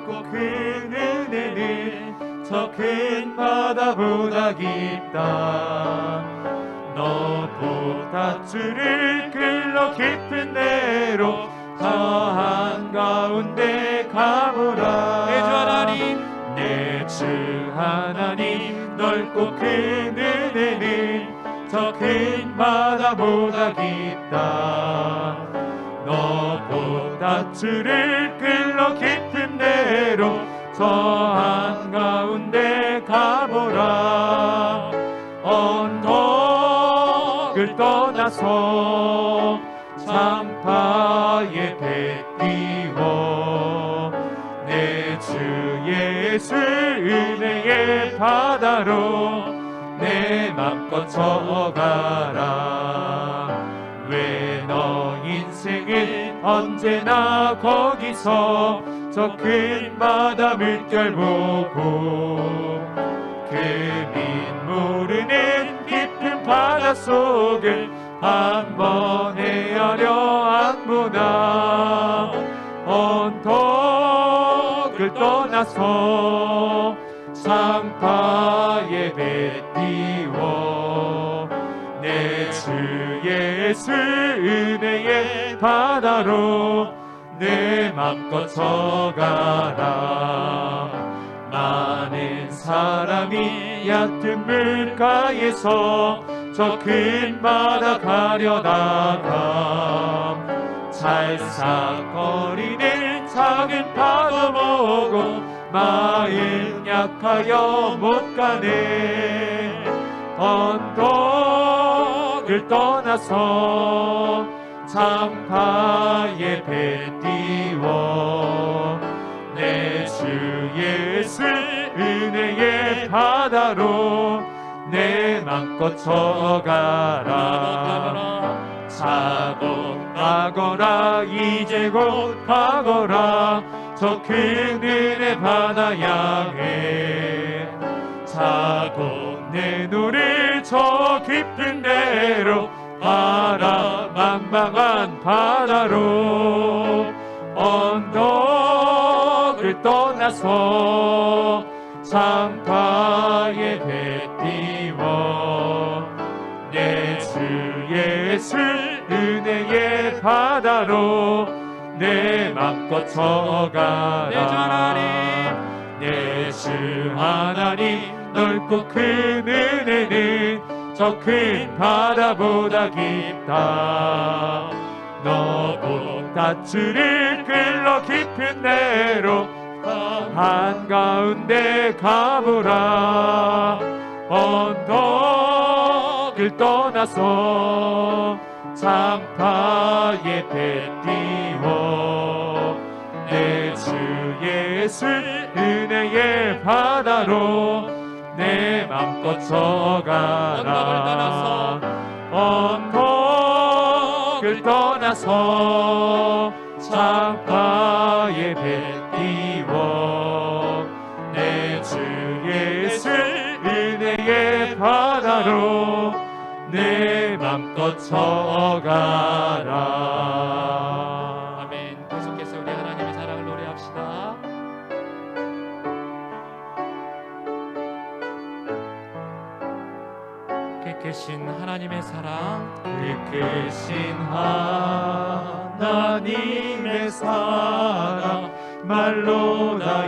넓고 큰 은혜는 저 큰 바다보다 깊다. 너도 밧줄을 끌러 깊은 데로 저 한가운데 가보라. 내 주 하나님, 내 주 하나님 넓고 큰 은혜는 저 큰 바다보다 깊다. 너도 밧줄을 끌러 깊은 데로 저 한가운데 가보라. 언덕을 떠나서 창파에 배 띄워 내 주 예수 은혜의 바다로 내 맘껏 져가라. 왜 너 인생은 언제나 거기서 저 큰 바다 물결 보고 그 빛 모르는 깊은 바다 속을 한번 헤아려 안보나. 언덕을 떠나서 창파에 배 띄워 내 주 예수 은혜의 바다로 내 맘껏 져가라. 많은 사람이 얕은 물가에서 저 큰 바다 가려다가 찰싹거리는 작은 파도 보고 마음 약하여 못 가네. 언덕을 떠나서 창파에 배 띄워 내 주 예수 은혜의 바다로 내 맘껏 져가라. 자고 가거라. 이제 곧 가거라. 저 큰 은혜 바다 향해 자고 내 눈을 저 깊은 데로 가라. 망망한 바다로 언덕을 떠나서 창파에 배 띄워 내 주 예수 은혜의 바다로 내 맘껏 져가라. 내 주 하나님, 내 주 하나님 넓고 큰 은혜는 저 큰 바다보다 깊다. 너도 밧줄을 끌러 깊은 데로 한가운데 가보라. 언덕을 떠나서 창파에 배 띄워 내 주 예수 은혜의 바다로 내 맘껏 져가라. 언덕을 떠나서 창파에 배 띄워 내 주 예수 은혜의 바다로 내 맘껏 져가라. 아멘. 계속해서 우리 하나님의 사랑을 노래합시다. 깨끗신 하나님의 사랑, 깨끗신 하나님의 사랑 말로 다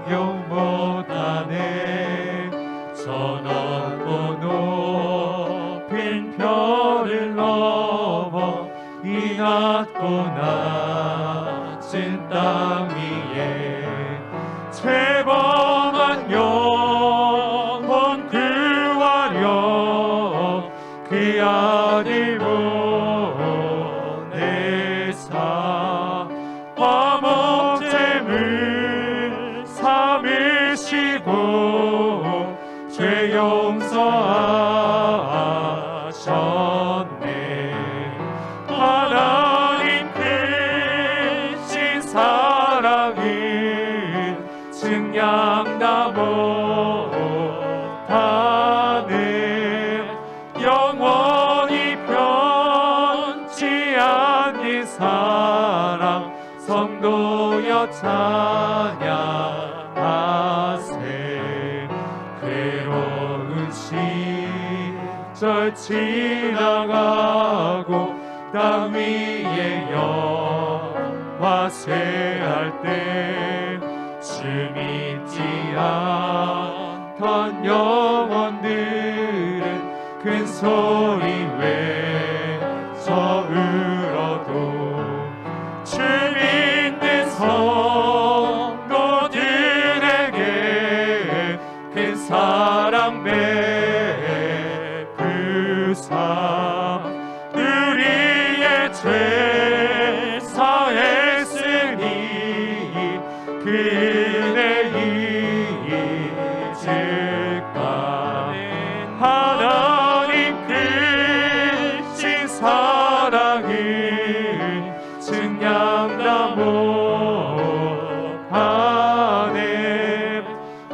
형용 못하네. 저 넓고 높은 별을 넘어 이 낮고 낮은 땅 위에 죄범한 영혼 구하려 그 아들 보내사 화목제물 삼으시고 죄 용서하셨네. 하나님 크신 사랑은 증량다 못하네. 영원히 변치 않는 사랑 성도여 찬양하세. 괴로운 시절 지나가고 땅 위에 영화 쇠할 때 주 믿지 않던 영혼들은 큰 소리 외쳐 울어도 주 믿는 성도들에게 큰 사랑 베푸사 우리의 죄 사했으니 그 은혜 잊을까. 하나님 크신 사랑을 증량다 못하네.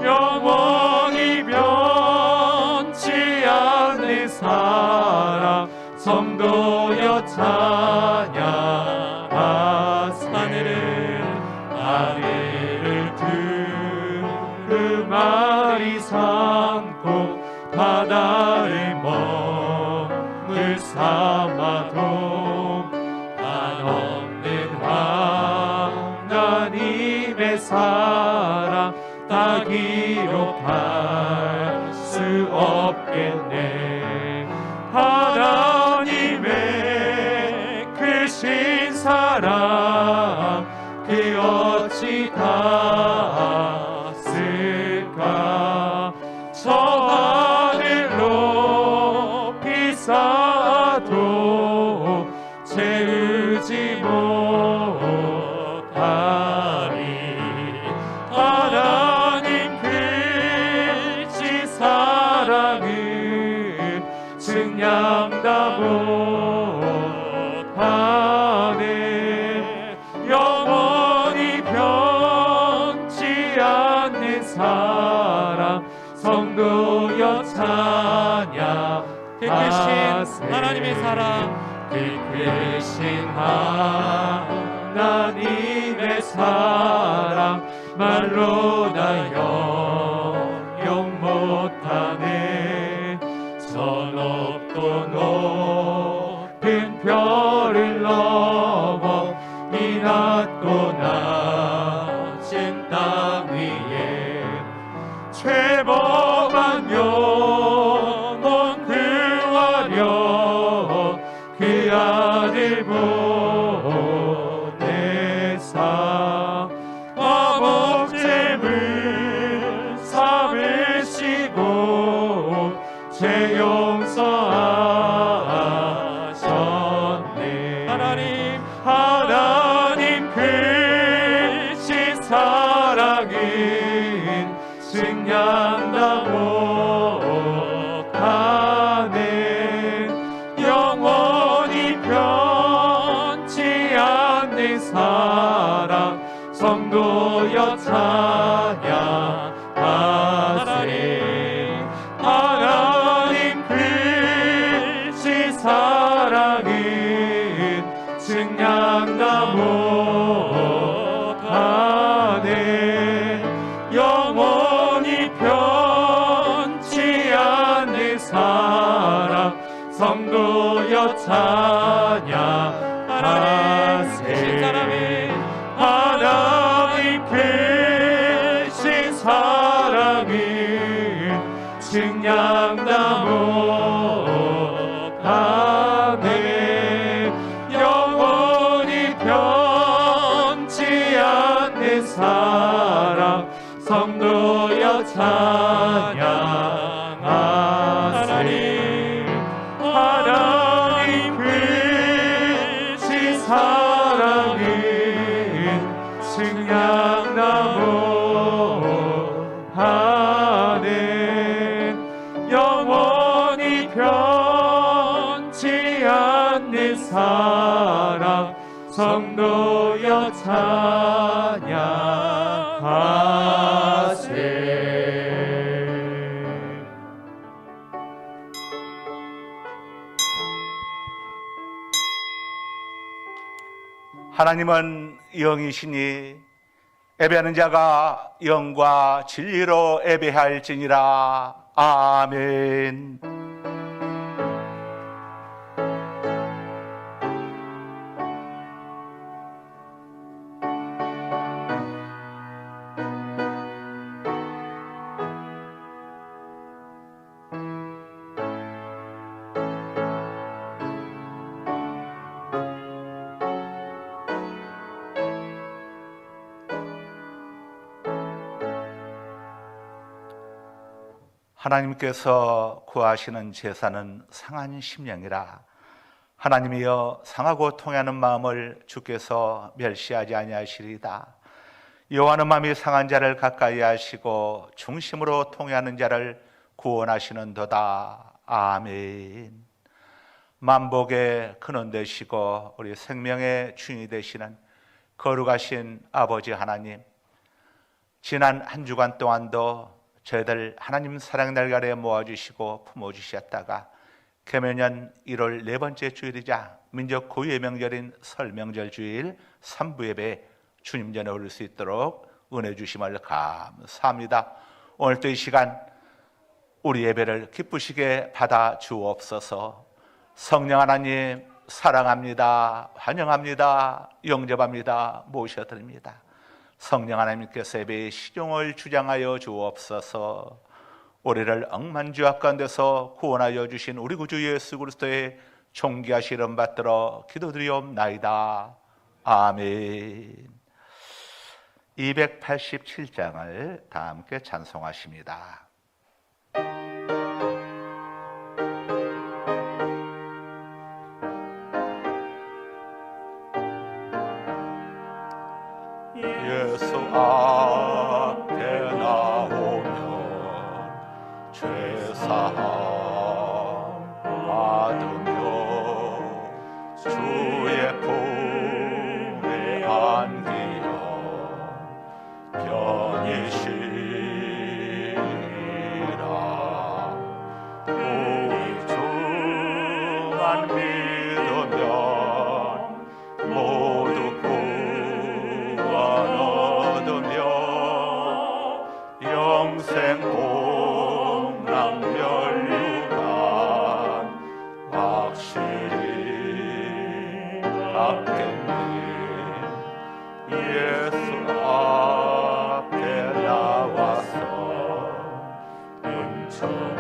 영원히 변치 않는 사랑 성도여 찬양하세. 하늘을 두루마리 삼고 바다를 멍을 삼아도 한없는 하나님의 사랑 다 기록할 수 없겠네. 하나님의 크신 사랑 그 어찌 닿았을까. 저 하늘 높이 쌓아도 채우지 못하리. 하나님 크신 사랑을 증량다 못하네. 영원히 변치 않는 사랑 성도여 찬양하세. 그 크신 하나님의 사랑, 그 크신 하나님의 사랑 말로 다 영영 못하네. 저 높고 높은 별을 넘어 이 낮고 낮은 땅 위에 죄범한 영혼 구하려 그 아들 보내사 화목제물 삼으시고 죄 용서하셨네. 하나님 크신 사랑은 증량다 못하네. 영원히 변치 않는 사랑 성도여 찬양하세. 하나님 크신 사랑은 증량다 못하네. 영원히 변치 않는 사랑 성도여 찬양하세. 하나님 크신 사랑은 증량다 못하네. 영원히 변치 않는 사랑 성도여 찬양하세. 하나님 크신 사랑은 증량다 못하네. 영원히 변치 않는 사랑 성도여 찬양하세. 하나님은 영이시니 예배하는 자가 영과 진리로 예배할지니라. 아멘. 하나님께서 구하시는 제사는 상한 심령이라. 하나님이여 상하고 통하는 마음을 주께서 멸시하지 아니하시리이다. 여호와는 마음이 상한 자를 가까이 하시고 중심으로 통하는 자를 구원하시는도다. 아멘. 만복의 근원 되시고 우리 생명의 주인이 되시는 거룩하신 아버지 하나님, 지난 한 주간 동안도 저희들 하나님 사랑 날가리에 모아주시고 품어주셨다가 개면년 1월 네 번째 주일이자 민족 고유의 명절인 설 명절 주일 3부 예배 주님 전에 올릴 수 있도록 은혜 주심을 감사합니다. 오늘도 이 시간 우리 예배를 기쁘시게 받아 주옵소서. 성령 하나님 사랑합니다. 환영합니다. 영접합니다. 모셔드립니다. 성령 하나님께서 예배의 시종을 주장하여 주옵소서. 우리를 억만주악 가운데서 구원하여 주신 우리 구주 예수 그리스도의 존귀하신 이름 받들어 기도드리옵나이다. 아멘. 287장을 다 함께 찬송하십니다. 예수 앞에 나오면 죄사함 받으며 주의 품에 안기어 편히 쉬리라. 우리 주만 믿으면 모두 영생 공락멸류관 확실히 받겠네. 예수 앞에 나와서 은총을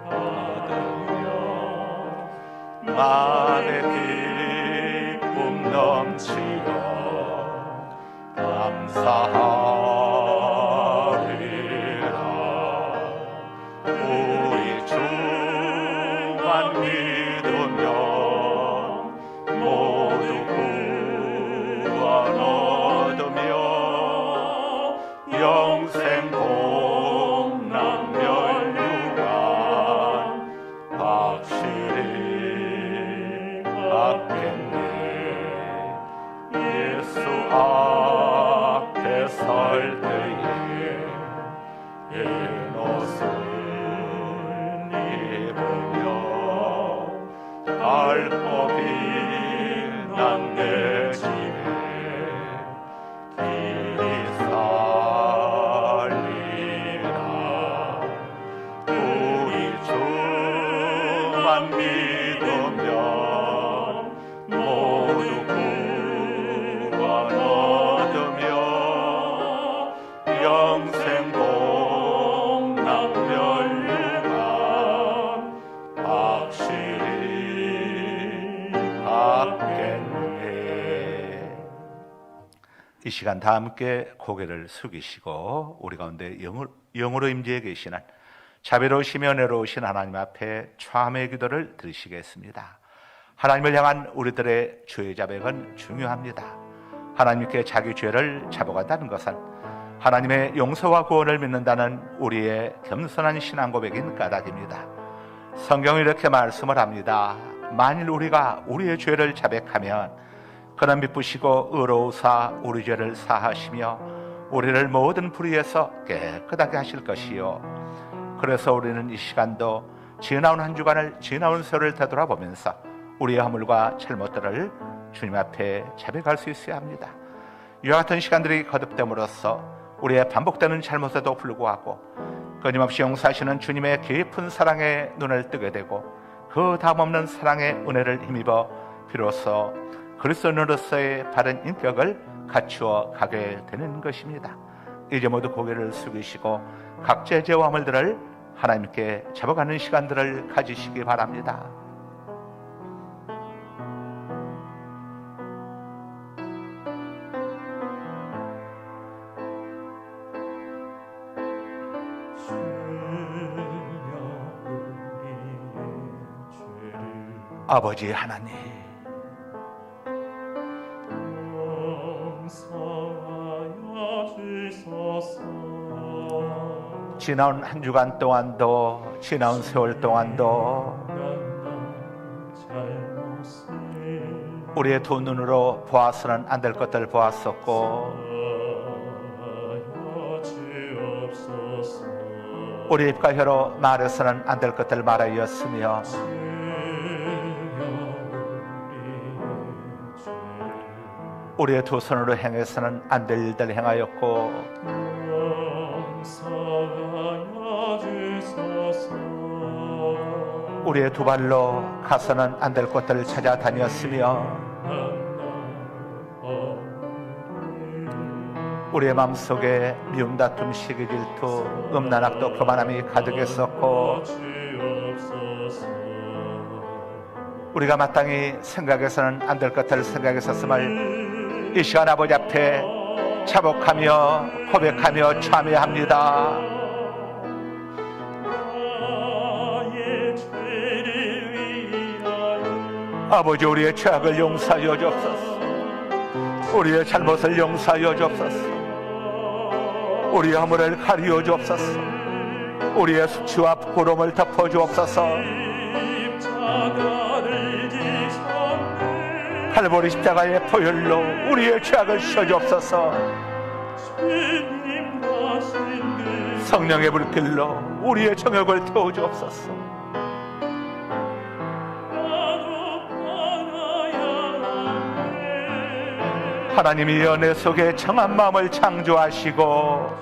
받으며 마음의 기쁨 넘치어 감사하리라. 우리 주만 믿으면 모두 구원 얻으며 영생 공락멸류관 확실히 받겠네. 예수 앞에 설 때에 흰 옷을 입으며 밝고 빛난 내 집에 길이 살리라. 우리 주만 믿으면 모두 구원 얻으며 영생 공락멸류관 확실히 받겠네. 이 시간 다 함께 고개를 숙이시고 우리 가운데 영으로 임재해 계시는 자비로우시며 은혜로우신 하나님 앞에 참회의 기도를 드리시겠습니다. 하나님을 향한 우리들의 죄의 자백은 중요합니다. 하나님께 자기 죄를 자복한다는 것은 하나님의 용서와 구원을 믿는다는 우리의 겸손한 신앙 고백인 까닭입니다. 성경이 이렇게 말씀을 합니다. 만일 우리가 우리의 죄를 자백하면 그는 미쁘시고 의로우사 우리 죄를 사하시며 우리를 모든 불의에서 깨끗하게 하실 것이요. 그래서 우리는 이 시간도 지나온 한 주간을 지나온 세월을 되돌아보면서 우리의 허물과 잘못들을 주님 앞에 자백할 수 있어야 합니다. 이와 같은 시간들이 거듭됨으로써 우리의 반복되는 잘못에도 불구하고 끊임없이 용서하시는 주님의 깊은 사랑에 눈을 뜨게 되고 그 다음없는 사랑의 은혜를 힘입어 비로소 그리스도인으로서의 바른 인격을 갖추어 가게 되는 것입니다. 이제 모두 고개를 숙이시고 각자의 죄와 허물들을 하나님께 잡아가는 시간들을 가지시기 바랍니다. 아버지 하나님, 지나온 한 주간 동안도 지나온 세월 동안도 우리의 두 눈으로 보아서는 안 될 것들을 보았었고 우리 입과 혀로 말해서는 안 될 것들을 말하였으며 우리의 두 손으로 행해서는 안 될 일들을 행하였고 우리의 두 발로 가서는 안 될 곳들을 찾아다녔으며 우리의 마음속에 미움, 다툼, 시기, 질투, 음란, 악도, 교만함이 가득했었고 우리가 마땅히 생각해서는 안 될 것들을 생각했었음을 이 시간 아버지 앞에 자복하며 고백하며 참여합니다. 아버지, 우리의 죄악을 용서하여 주옵소서. 우리의 잘못을 용서하여 주옵소서. 우리의 허물을 가리워 주옵소서. 우리의 수치와 부끄러움을 덮어 주옵소서. 칼보리 십자가의 보혈로 우리의 죄악을 씻어 주옵소서. 성령의 불길로 우리의 정욕을 태워 주옵소서. 하나님이 연애 속에 정한 마음을 창조하시고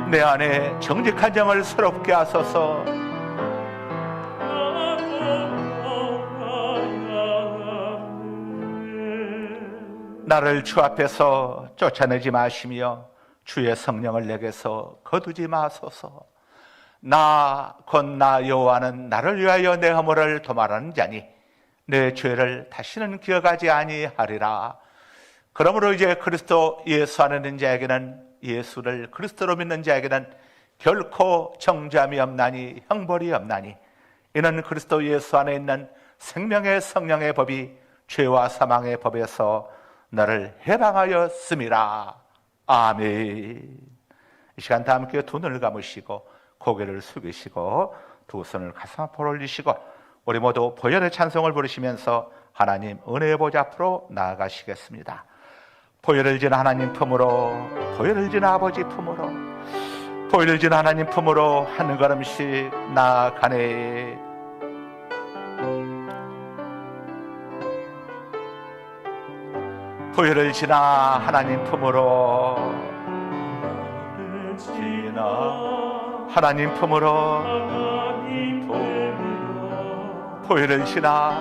내 안에 정직한 정을 새롭게 하소서. 나를 주 앞에서 쫓아내지 마시며 주의 성령을 내게서 거두지 마소서. 나 곧 나 여호와는 나를 위하여 내 허물을 도말하는 자니 내 죄를 다시는 기억하지 아니하리라. 그러므로 이제 그리스도 예수 안에 있는 자에게는, 예수를 그리스도로 믿는 자에게는 결코 정죄함이 없나니 형벌이 없나니 이는 그리스도 예수 안에 있는 생명의 성령의 법이 죄와 사망의 법에서 너를 해방하였음이라. 아멘. 이 시간 다 함께 두 눈을 감으시고 고개를 숙이시고 두 손을 가슴 앞으로 올리시고 우리 모두 보혈의 찬송을 부르시면서 하나님 은혜의 보좌 앞으로 나아가시겠습니다. 보혈을 진 하나님 품으로, 보혈을 진 아버지 품으로, 보혈을 진 하나님 품으로 한 걸음씩 나아가네. 보혈을 지나 하나님 품으로, 지나 하나님 품으로, 보혈을 지나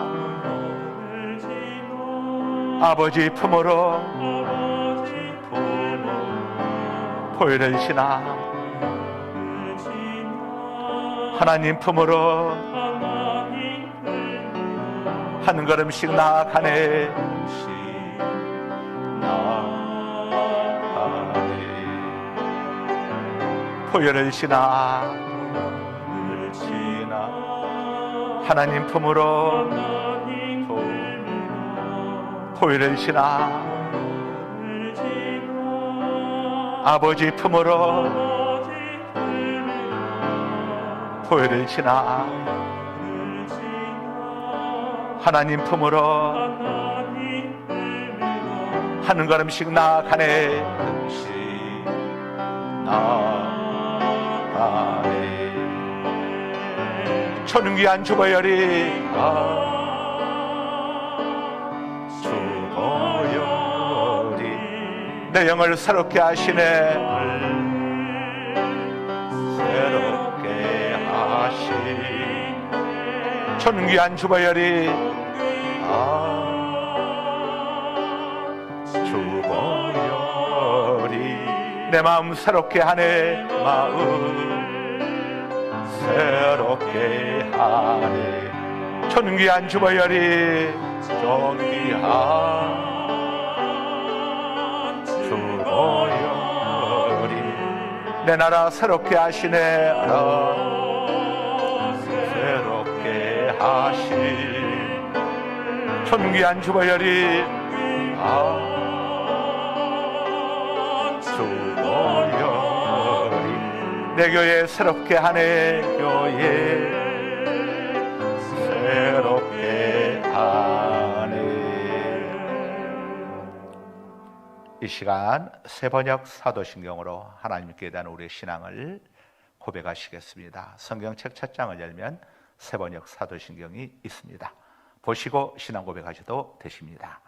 아버지 품으로, 보혈을 지나 하나님 품으로 한 걸음씩 나아가네. 보혈을 지나 하나님 품으로, 보혈을 지나 아버지 품으로, 보혈을 지나 하나님 품으로 한 걸음씩 나아가네. 천귀한 주보혈이 주 내 영을 새롭게 하시네. 새롭게 하시네. 존귀한 주보혈이 주보혈이 내 마음 새롭게 하네. 마음 새롭게 하네. 존귀한 주보혈이 존귀한 주보혈이 내 나라 새롭게 하시네. 새롭게 하시 존귀한 주보혈이 주보혈이 내 교회 새롭게 하네. 교회 새롭게 하네. 이 시간 세번역 사도신경으로 하나님께 대한 우리의 신앙을 고백하시겠습니다. 성경책 첫 장을 열면 세번역 사도신경이 있습니다. 보시고 신앙 고백하셔도 되십니다.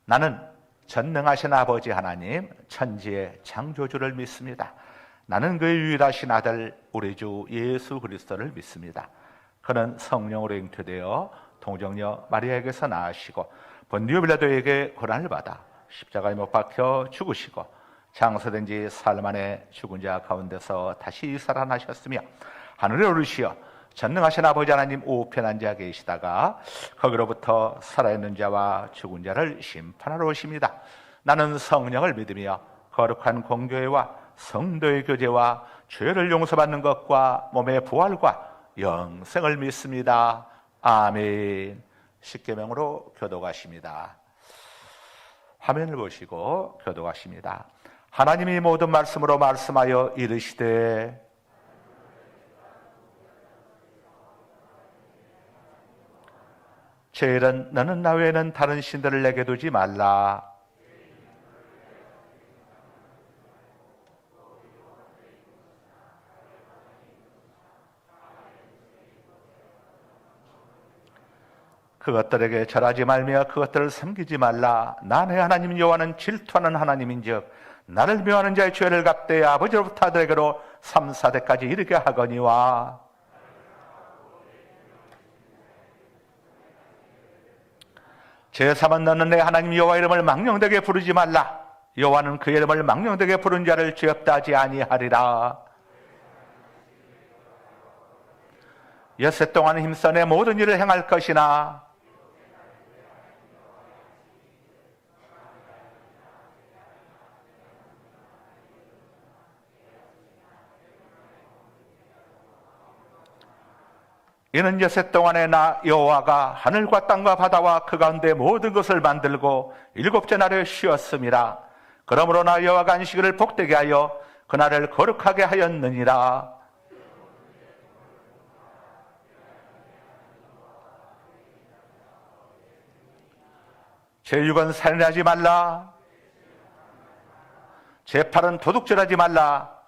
나는 전능하신 아버지 하나님 천지의 창조주를 믿습니다. 나는 그의 유일하신 아들 우리 주 예수 그리스도를 믿습니다. 그는 성령으로 잉태되어 동정녀 마리아에게서 나으시고 본디오 빌라도에게 고난을 받아 십자가에 못 박혀 죽으시고 장사된 지 사흘 만에 죽은 자 가운데서 다시 살아나셨으며 하늘에 오르시어 전능하신 아버지 하나님 우편 앉아 계시다가 거기로부터 살아있는 자와 죽은 자를 심판하러 오십니다. 나는 성령을 믿으며 거룩한 공교회와 성도의 교제와 죄를 용서받는 것과 몸의 부활과 영생을 믿습니다. 아멘. 십계명으로 교독하십니다. 화면을 보시고 교독하십니다. 하나님이 모든 말씀으로 말씀하여 이르시되 제일은 너는 나 외에는 다른 신들을 내게 두지 말라. 그것들에게 절하지 말며 그것들을 섬기지 말라. 나 내 하나님 여호와는 질투하는 하나님인즉 나를 묘하는 자의 죄를 갚되 아버지로부터 아들에게로 3, 4대까지 이르게 하거니와 제3은 너는 내 하나님 여호와 이름을 망령되게 부르지 말라. 여호와는 그 이름을 망령되게 부른 자를 죄 없다 하지 아니하리라. 엿새 동안 힘써 내 모든 일을 행할 것이나 이는 엿새 동안에 나 여호와가 하늘과 땅과 바다와 그 가운데 모든 것을 만들고 일곱째 날에 쉬었음이라. 그러므로 나 여호와가 안식일을 복되게 하여 그날을 거룩하게 하였느니라. 제6은 살인하지 말라. 제8은 도둑질하지 말라.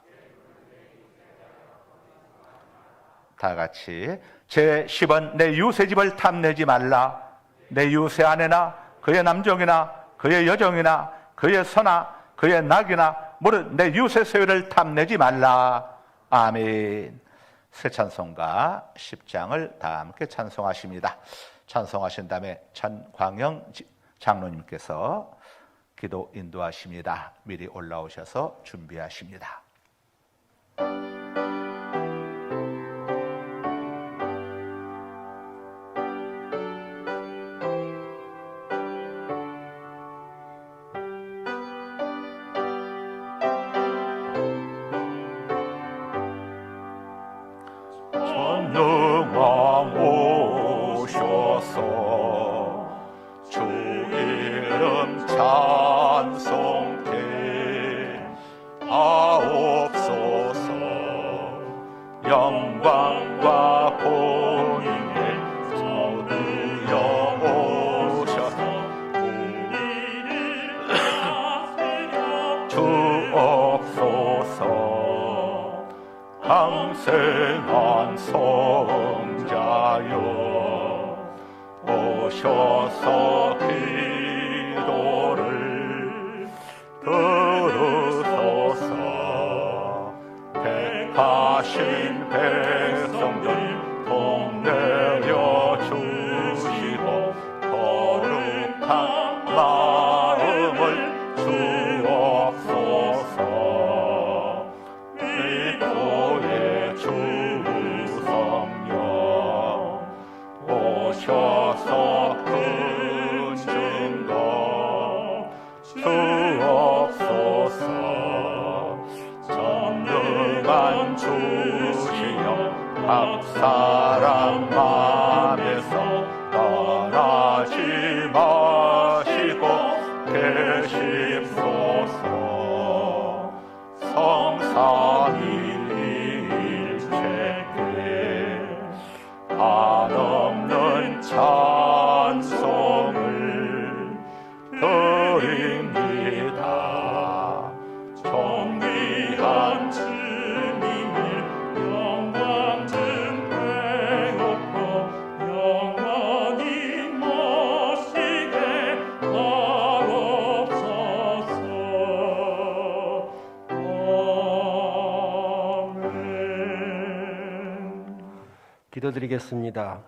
다 같이 제10은 내 이웃의 집을 탐내지 말라. 내 이웃의 아내나 그의 남종이나 그의 여종이나 그의 소나 그의 낙이나 무릇 내 이웃의 소유를 탐내지 말라. 아멘. 새 찬송가 10장을 다 함께 찬송하십니다. 찬송하신 다음에 전광영 장로님께서 기도 인도하십니다. 미리 올라오셔서 준비하십니다. 전능왕 오셔서 주 이름 찬송케 하옵소서. 영광과 본인의 저주여 오셔서 우리를 주옵소서. 강생한 성자여 오셔서 기도를 하신 백성들 통내려 주시고 거룩한 마음을 주옵소서. 믿고의 주 성령 오셔서 큰 증거 주옵소서. 전능한 주시여 각 사람 맘에서 떠나지 마시고 계십소서. 성삼위일체께 한없는 찬송을 드립니다. 정귀한 주님을 영광 좀 배우고 영원히 모시게 하옵소서. 아멘. 기도드리겠습니다.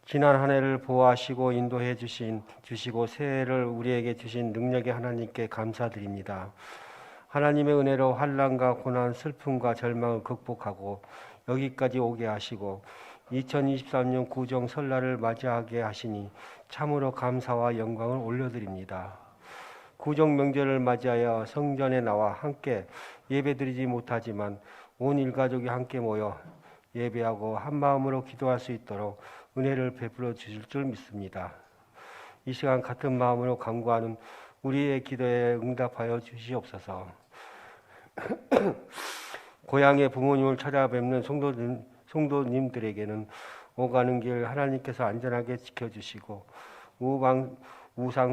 지난 한 해를 보호하시고 인도해 주시고 새해를 우리에게 주신 능력의 하나님께 감사드립니다. 하나님의 은혜로 환난과 고난, 슬픔과 절망을 극복하고 여기까지 오게 하시고 2023년 구정 설날을 맞이하게 하시니 참으로 감사와 영광을 올려드립니다. 구정 명절을 맞이하여 성전에 나와 함께 예배드리지 못하지만 온 일가족이 함께 모여 예배하고 한 마음으로 기도할 수 있도록 은혜를 베풀어 주실 줄 믿습니다. 이 시간 같은 마음으로 간구하는 우리의 기도에 응답하여 주시옵소서. 고향의 부모님을 찾아뵙는 성도님들에게는 오가는 길 하나님께서 안전하게 지켜주시고 우상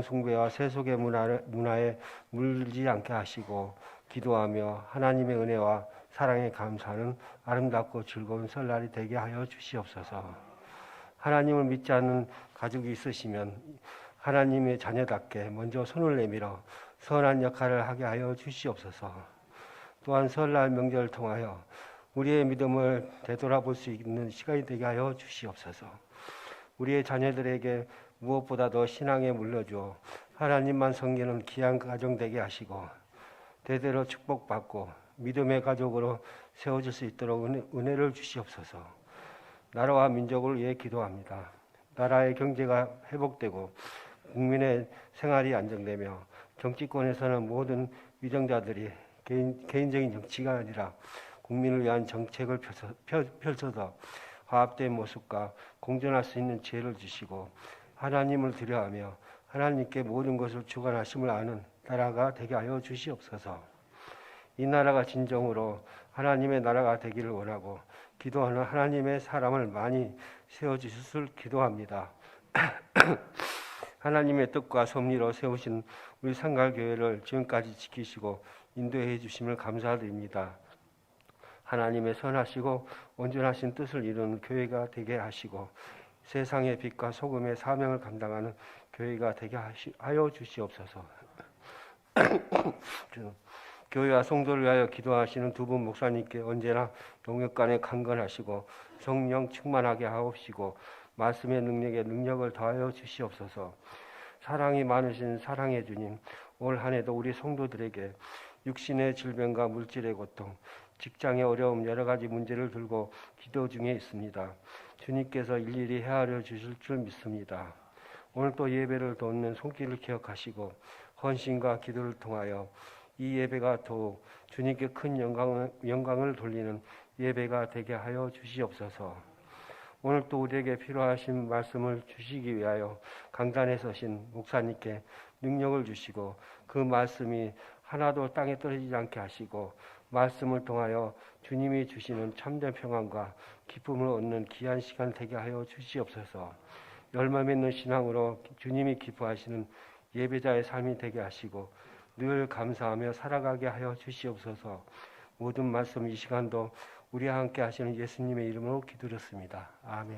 숭배와 세속의 문화에 물지 않게 하시고 기도하며 하나님의 은혜와 사랑에 감사하는 아름답고 즐거운 설날이 되게 하여 주시옵소서. 하나님을 믿지 않는 가족이 있으시면 하나님의 자녀답게 먼저 손을 내밀어 선한 역할을 하게 하여 주시옵소서. 또한 설날 명절을 통하여 우리의 믿음을 되돌아볼 수 있는 시간이 되게 하여 주시옵소서. 우리의 자녀들에게 무엇보다도 신앙에 물려주어 하나님만 섬기는 귀한 가정 되게 하시고 대대로 축복받고 믿음의 가족으로 세워질 수 있도록 은혜를 주시옵소서. 나라와 민족을 위해 기도합니다. 나라의 경제가 회복되고 국민의 생활이 안정되며 정치권에서는 모든 위정자들이 개인적인 정치가 아니라 국민을 위한 정책을 펼쳐서 화합된 모습과 공존할 수 있는 지혜를 주시고 하나님을 두려워하며 하나님께 모든 것을 주관하심을 아는 나라가 되게 하여 주시옵소서. 이 나라가 진정으로 하나님의 나라가 되기를 원하고 기도하는 하나님의 사람을 많이 세워주실 기도합니다. 하나님의 뜻과 섭리로 세우신 우리 상갈교회를 지금까지 지키시고 인도해 주심을 감사드립니다. 하나님의 선하시고 온전하신 뜻을 이루는 교회가 되게 하시고 세상의 빛과 소금의 사명을 감당하는 교회가 되게 하여 주시옵소서. 교회와 성도를 위하여 기도하시는 두 분 목사님께 언제나 동역간에 강건하시고 성령 충만하게 하옵시고 말씀의 능력에 능력을 더하여 주시옵소서. 사랑이 많으신 사랑의 주님, 올 한 해도 우리 성도들에게 육신의 질병과 물질의 고통, 직장의 어려움 여러 가지 문제를 들고 기도 중에 있습니다. 주님께서 일일이 헤아려 주실 줄 믿습니다. 오늘 또 예배를 돕는 손길을 기억하시고 헌신과 기도를 통하여 이 예배가 더욱 주님께 큰 영광을 돌리는 예배가 되게 하여 주시옵소서. 오늘 또 우리에게 필요하신 말씀을 주시기 위하여 강단에 서신 목사님께 능력을 주시고 그 말씀이 하나도 땅에 떨어지지 않게 하시고 말씀을 통하여 주님이 주시는 참된 평안과 기쁨을 얻는 귀한 시간 되게 하여 주시옵소서. 열매 맺는 신앙으로 주님이 기뻐하시는 예배자의 삶이 되게 하시고 늘 감사하며 살아가게 하여 주시옵소서. 모든 말씀 이 시간도 우리와 함께 하시는 예수님의 이름으로 기도드렸습니다. 아멘.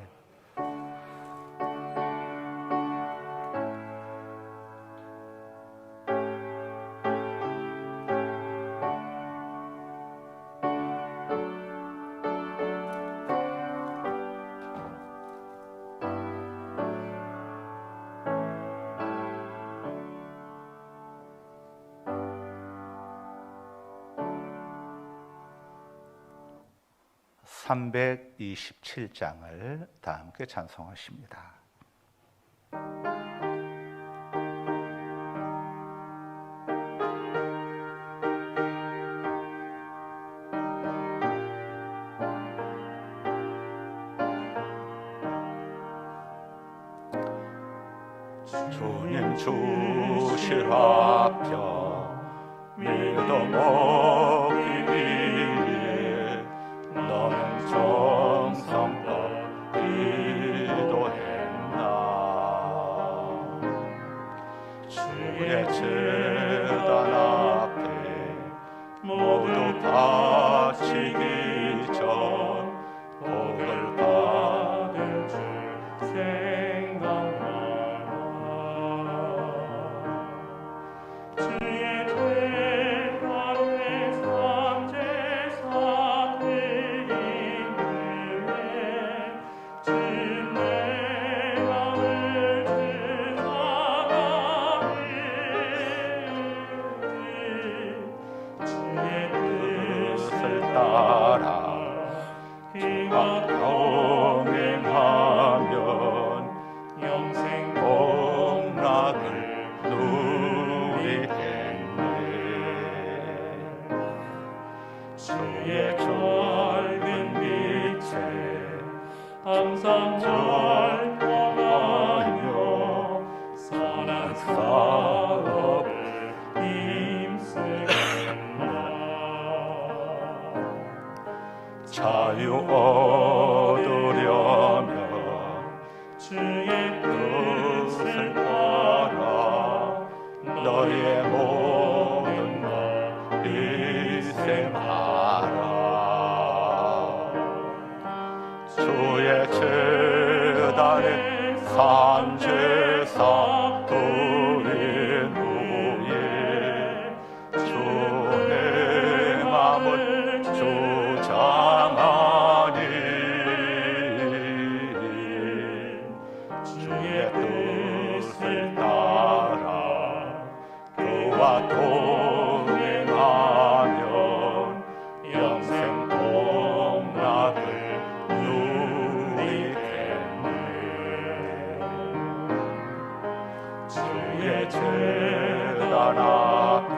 327장을 다 함께 찬송하십니다. 주님 주실 화평 믿어먹기 위해 너는 정성껏 기도했나. 주의 제단 앞에 모두 바치기 전 복을 받을 줄 생각하라. 주의 제단에 삼제사 드리는 주내 마음을 주사가니 주의 뜻을 따라 동행하면 영생 복락을 누리겠네. 주의 밝은 빛에 항상 활동하며 선한 사업을 힘쓰겠나. 자유 얻으려면 주의 뜻을 따라 너의 모든 것 희생하라. 주의 제단에 산제사 드린 후에 주의 마음을 주장하니 주의 뜻을 따라 그와 동행하면 영생 복락을 누리겠네. 주의 제단 앞에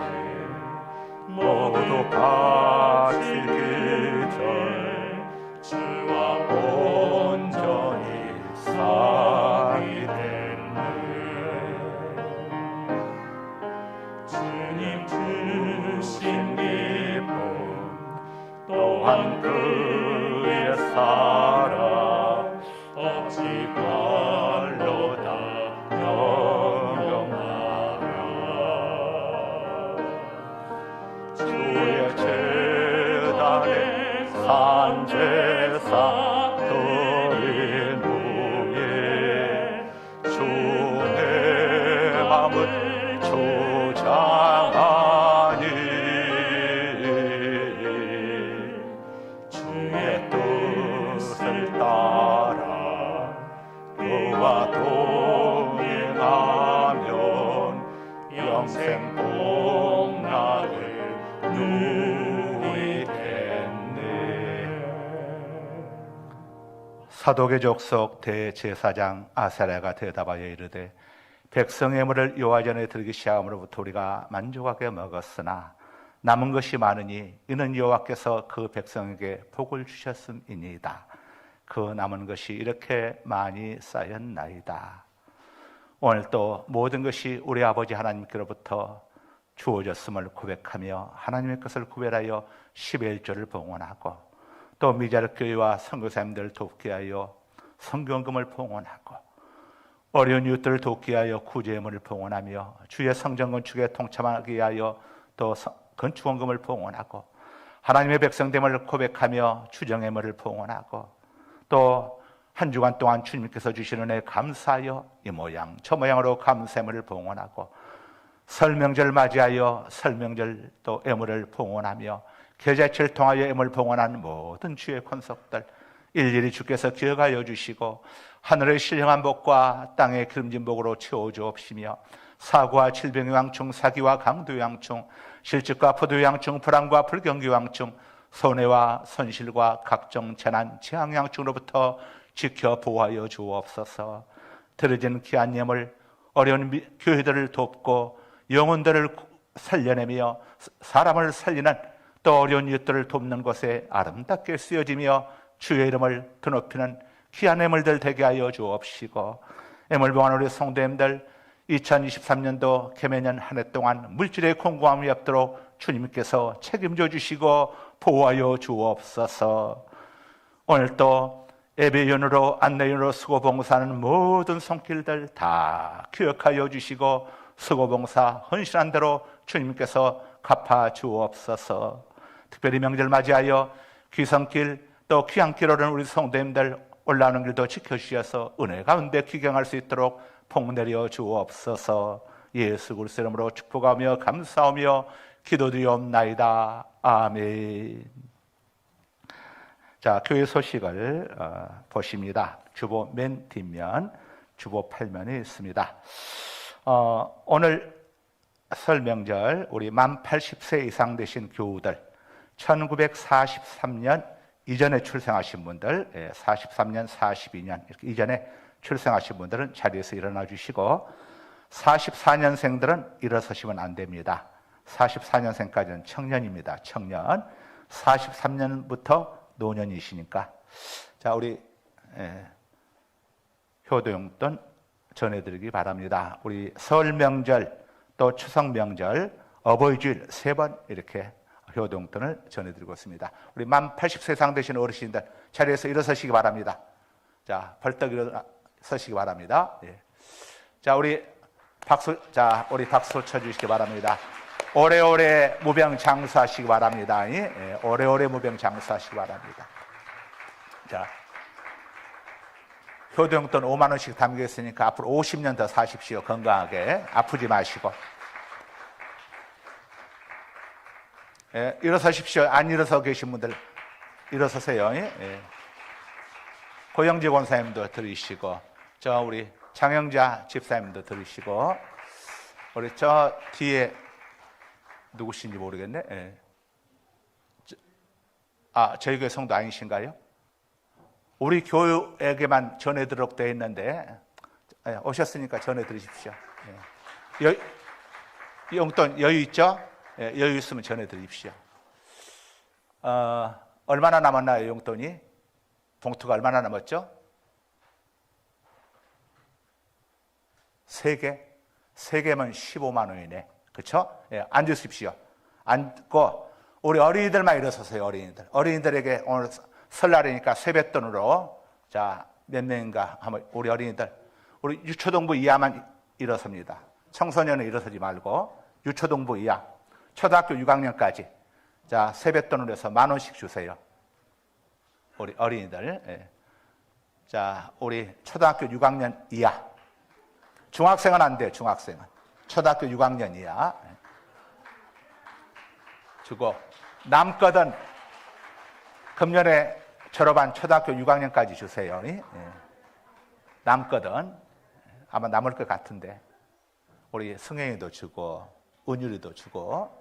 모두 바치기 전 주와 온전히 살이 됐네. 주님 주신 기쁨 또한 그의 사랑 없지 말로 다 영영하라. 주의 제단에 산제사 드린 후에 주의 마음을 주장하니 주의 뜻을 따라 그와 동행하면 영생 복락을 누리겠네. 사독의 족속 대제사장 아사랴가 대답하여 이르되 백성의 물을 여호와전에 들기 시작함으로부터 우리가 만족하게 먹었으나 남은 것이 많으니 이는 여호와께서 그 백성에게 복을 주셨음이니이다. 그 남은 것이 이렇게 많이 쌓였나이다. 오늘 또 모든 것이 우리 아버지 하나님께로부터 주어졌음을 고백하며 하나님의 것을 구별하여 11조를 봉헌하고 또 미자르 교회와 선교사님들을 돕기 위하여 성경금을 봉헌하고 어려운 이웃들을 돕기 위하여 구제물을 봉헌하며 주의 성전 건축에 동참하기 위하여 또 건축원금을 봉헌하고 하나님의 백성됨을 고백하며 주정의물을 봉헌하고 또 한 주간 동안 주님께서 주신 은혜에 감사하여 이 모양 저 모양으로 감사물을 봉헌하고 설명절 맞이하여 설명절 또 애물을 봉헌하며 계좌치를 통하여 애물 봉헌한 모든 주의 권속들 일일이 주께서 기억하여 주시고 하늘의 신령한 복과 땅의 기름진 복으로 채워주옵시며 사고와 질병의 왕충, 사기와 강도의 왕충, 실직과 포도의 왕충, 불안과 불경기의 왕충, 손해와 손실과 각종 재난, 재앙양충으로부터 지켜 보호하여 주옵소서. 들어진 귀한 예물, 어려운 교회들을 돕고 영혼들을 살려내며 사람을 살리는 또 어려운 이웃들을 돕는 것에 아름답게 쓰여지며 주의 이름을 드높이는 귀한 예물들 되게 하여 주옵시고, 예물봉안 우리 성도님들 2023년도 개매년 한 해 동안 물질의 공고함이 없도록 주님께서 책임져 주시고 보호하여 주옵소서. 오늘도 예배연으로 안내연으로 수고봉사하는 모든 손길들 다 기억하여 주시고 수고봉사 헌신한 대로 주님께서 갚아 주옵소서. 특별히 명절 맞이하여 귀성길 또 귀향길 오르는 우리 성도님들 올라오는 길도 지켜주셔서 은혜 가운데 귀경할 수 있도록 복 내려 주옵소서. 예수 그리스도 이름으로 축복하며 감사하며 기도드리옵나이다. 아멘. 자, 교회 소식을 보십니다. 주보 맨 뒷면, 주보 8면에 있습니다. 오늘 설 명절 우리 만 80세 이상 되신 교우들, 1943년 이전에 출생하신 분들, 43년, 42년 이렇게 이전에 출생하신 분들은 자리에서 일어나 주시고, 44년생들은 일어서시면 안 됩니다. 44년생까지는 청년입니다. 청년. 43년부터 노년이시니까. 자, 우리 효도용돈 전해드리기 바랍니다. 우리 설 명절 또 추석 명절 어버이주일 3번 이렇게 효도용돈을 전해드리고 있습니다. 우리 만 80세 이상 되신 어르신들 자리에서 일어서시기 바랍니다. 자, 벌떡 일어서시기 바랍니다. 예. 자, 우리 박수 쳐주시기 바랍니다. 오래오래 무병장수하시기 바랍니다. 예, 오래오래 무병장수하시기 바랍니다. 자, 효도용돈 5만 원씩 담겨 있으니까 앞으로 50년 더 사십시오. 건강하게 아프지 마시고. 예, 일어서십시오. 안 일어서 계신 분들 일어서세요. 예. 고영지 권사님도 들으시고, 저 우리 장영자 집사님도 들으시고, 우리 저 뒤에 누구신지 모르겠네. 예. 저희 교회 성도 아니신가요? 우리 교회에게만 전해드리도록 되어 있는데, 오셨으니까 전해드리십시오. 예. 용돈 여유 있죠? 예, 여유 있으면 전해드립시오. 얼마나 남았나요, 용돈이? 봉투가 얼마나 남았죠? 3개? 3개면 15만 원이네. 그렇죠? 예, 앉으십시오. 앉고 우리 어린이들만 일어서세요. 어린이들에게 오늘 설날이니까 세뱃돈으로, 자, 몇 명인가 하면 우리 어린이들, 우리 유초동부 이하만 일어섭니다. 청소년은 일어서지 말고 유초동부 이하, 초등학교 6학년까지 자, 세뱃돈으로 해서 10,000원씩 주세요. 우리 어린이들. 예. 자, 우리 초등학교 6학년 이하, 중학생은 안 돼요. 중학생은 초등학교 6학년 이하 주고, 남거든 금년에 졸업한 초등학교 6학년까지 주세요. 예. 남거든 아마 남을 것 같은데 우리 승행이도 주고 은율이도 주고,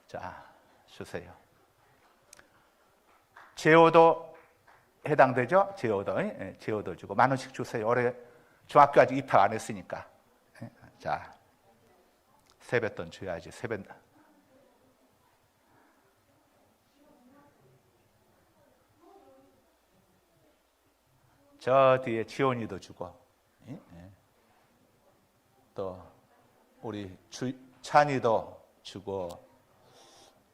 자, 주세요. 제호도 해당되죠? 제호도. 예, 제호도 주고 10,000원씩 주세요. 올해 중학교 아직 입학 안 했으니까. 예, 자, 세뱃돈 줘야지. 저 뒤에 지원이도 주고, 예? 예. 또 우리 찬이도 주고,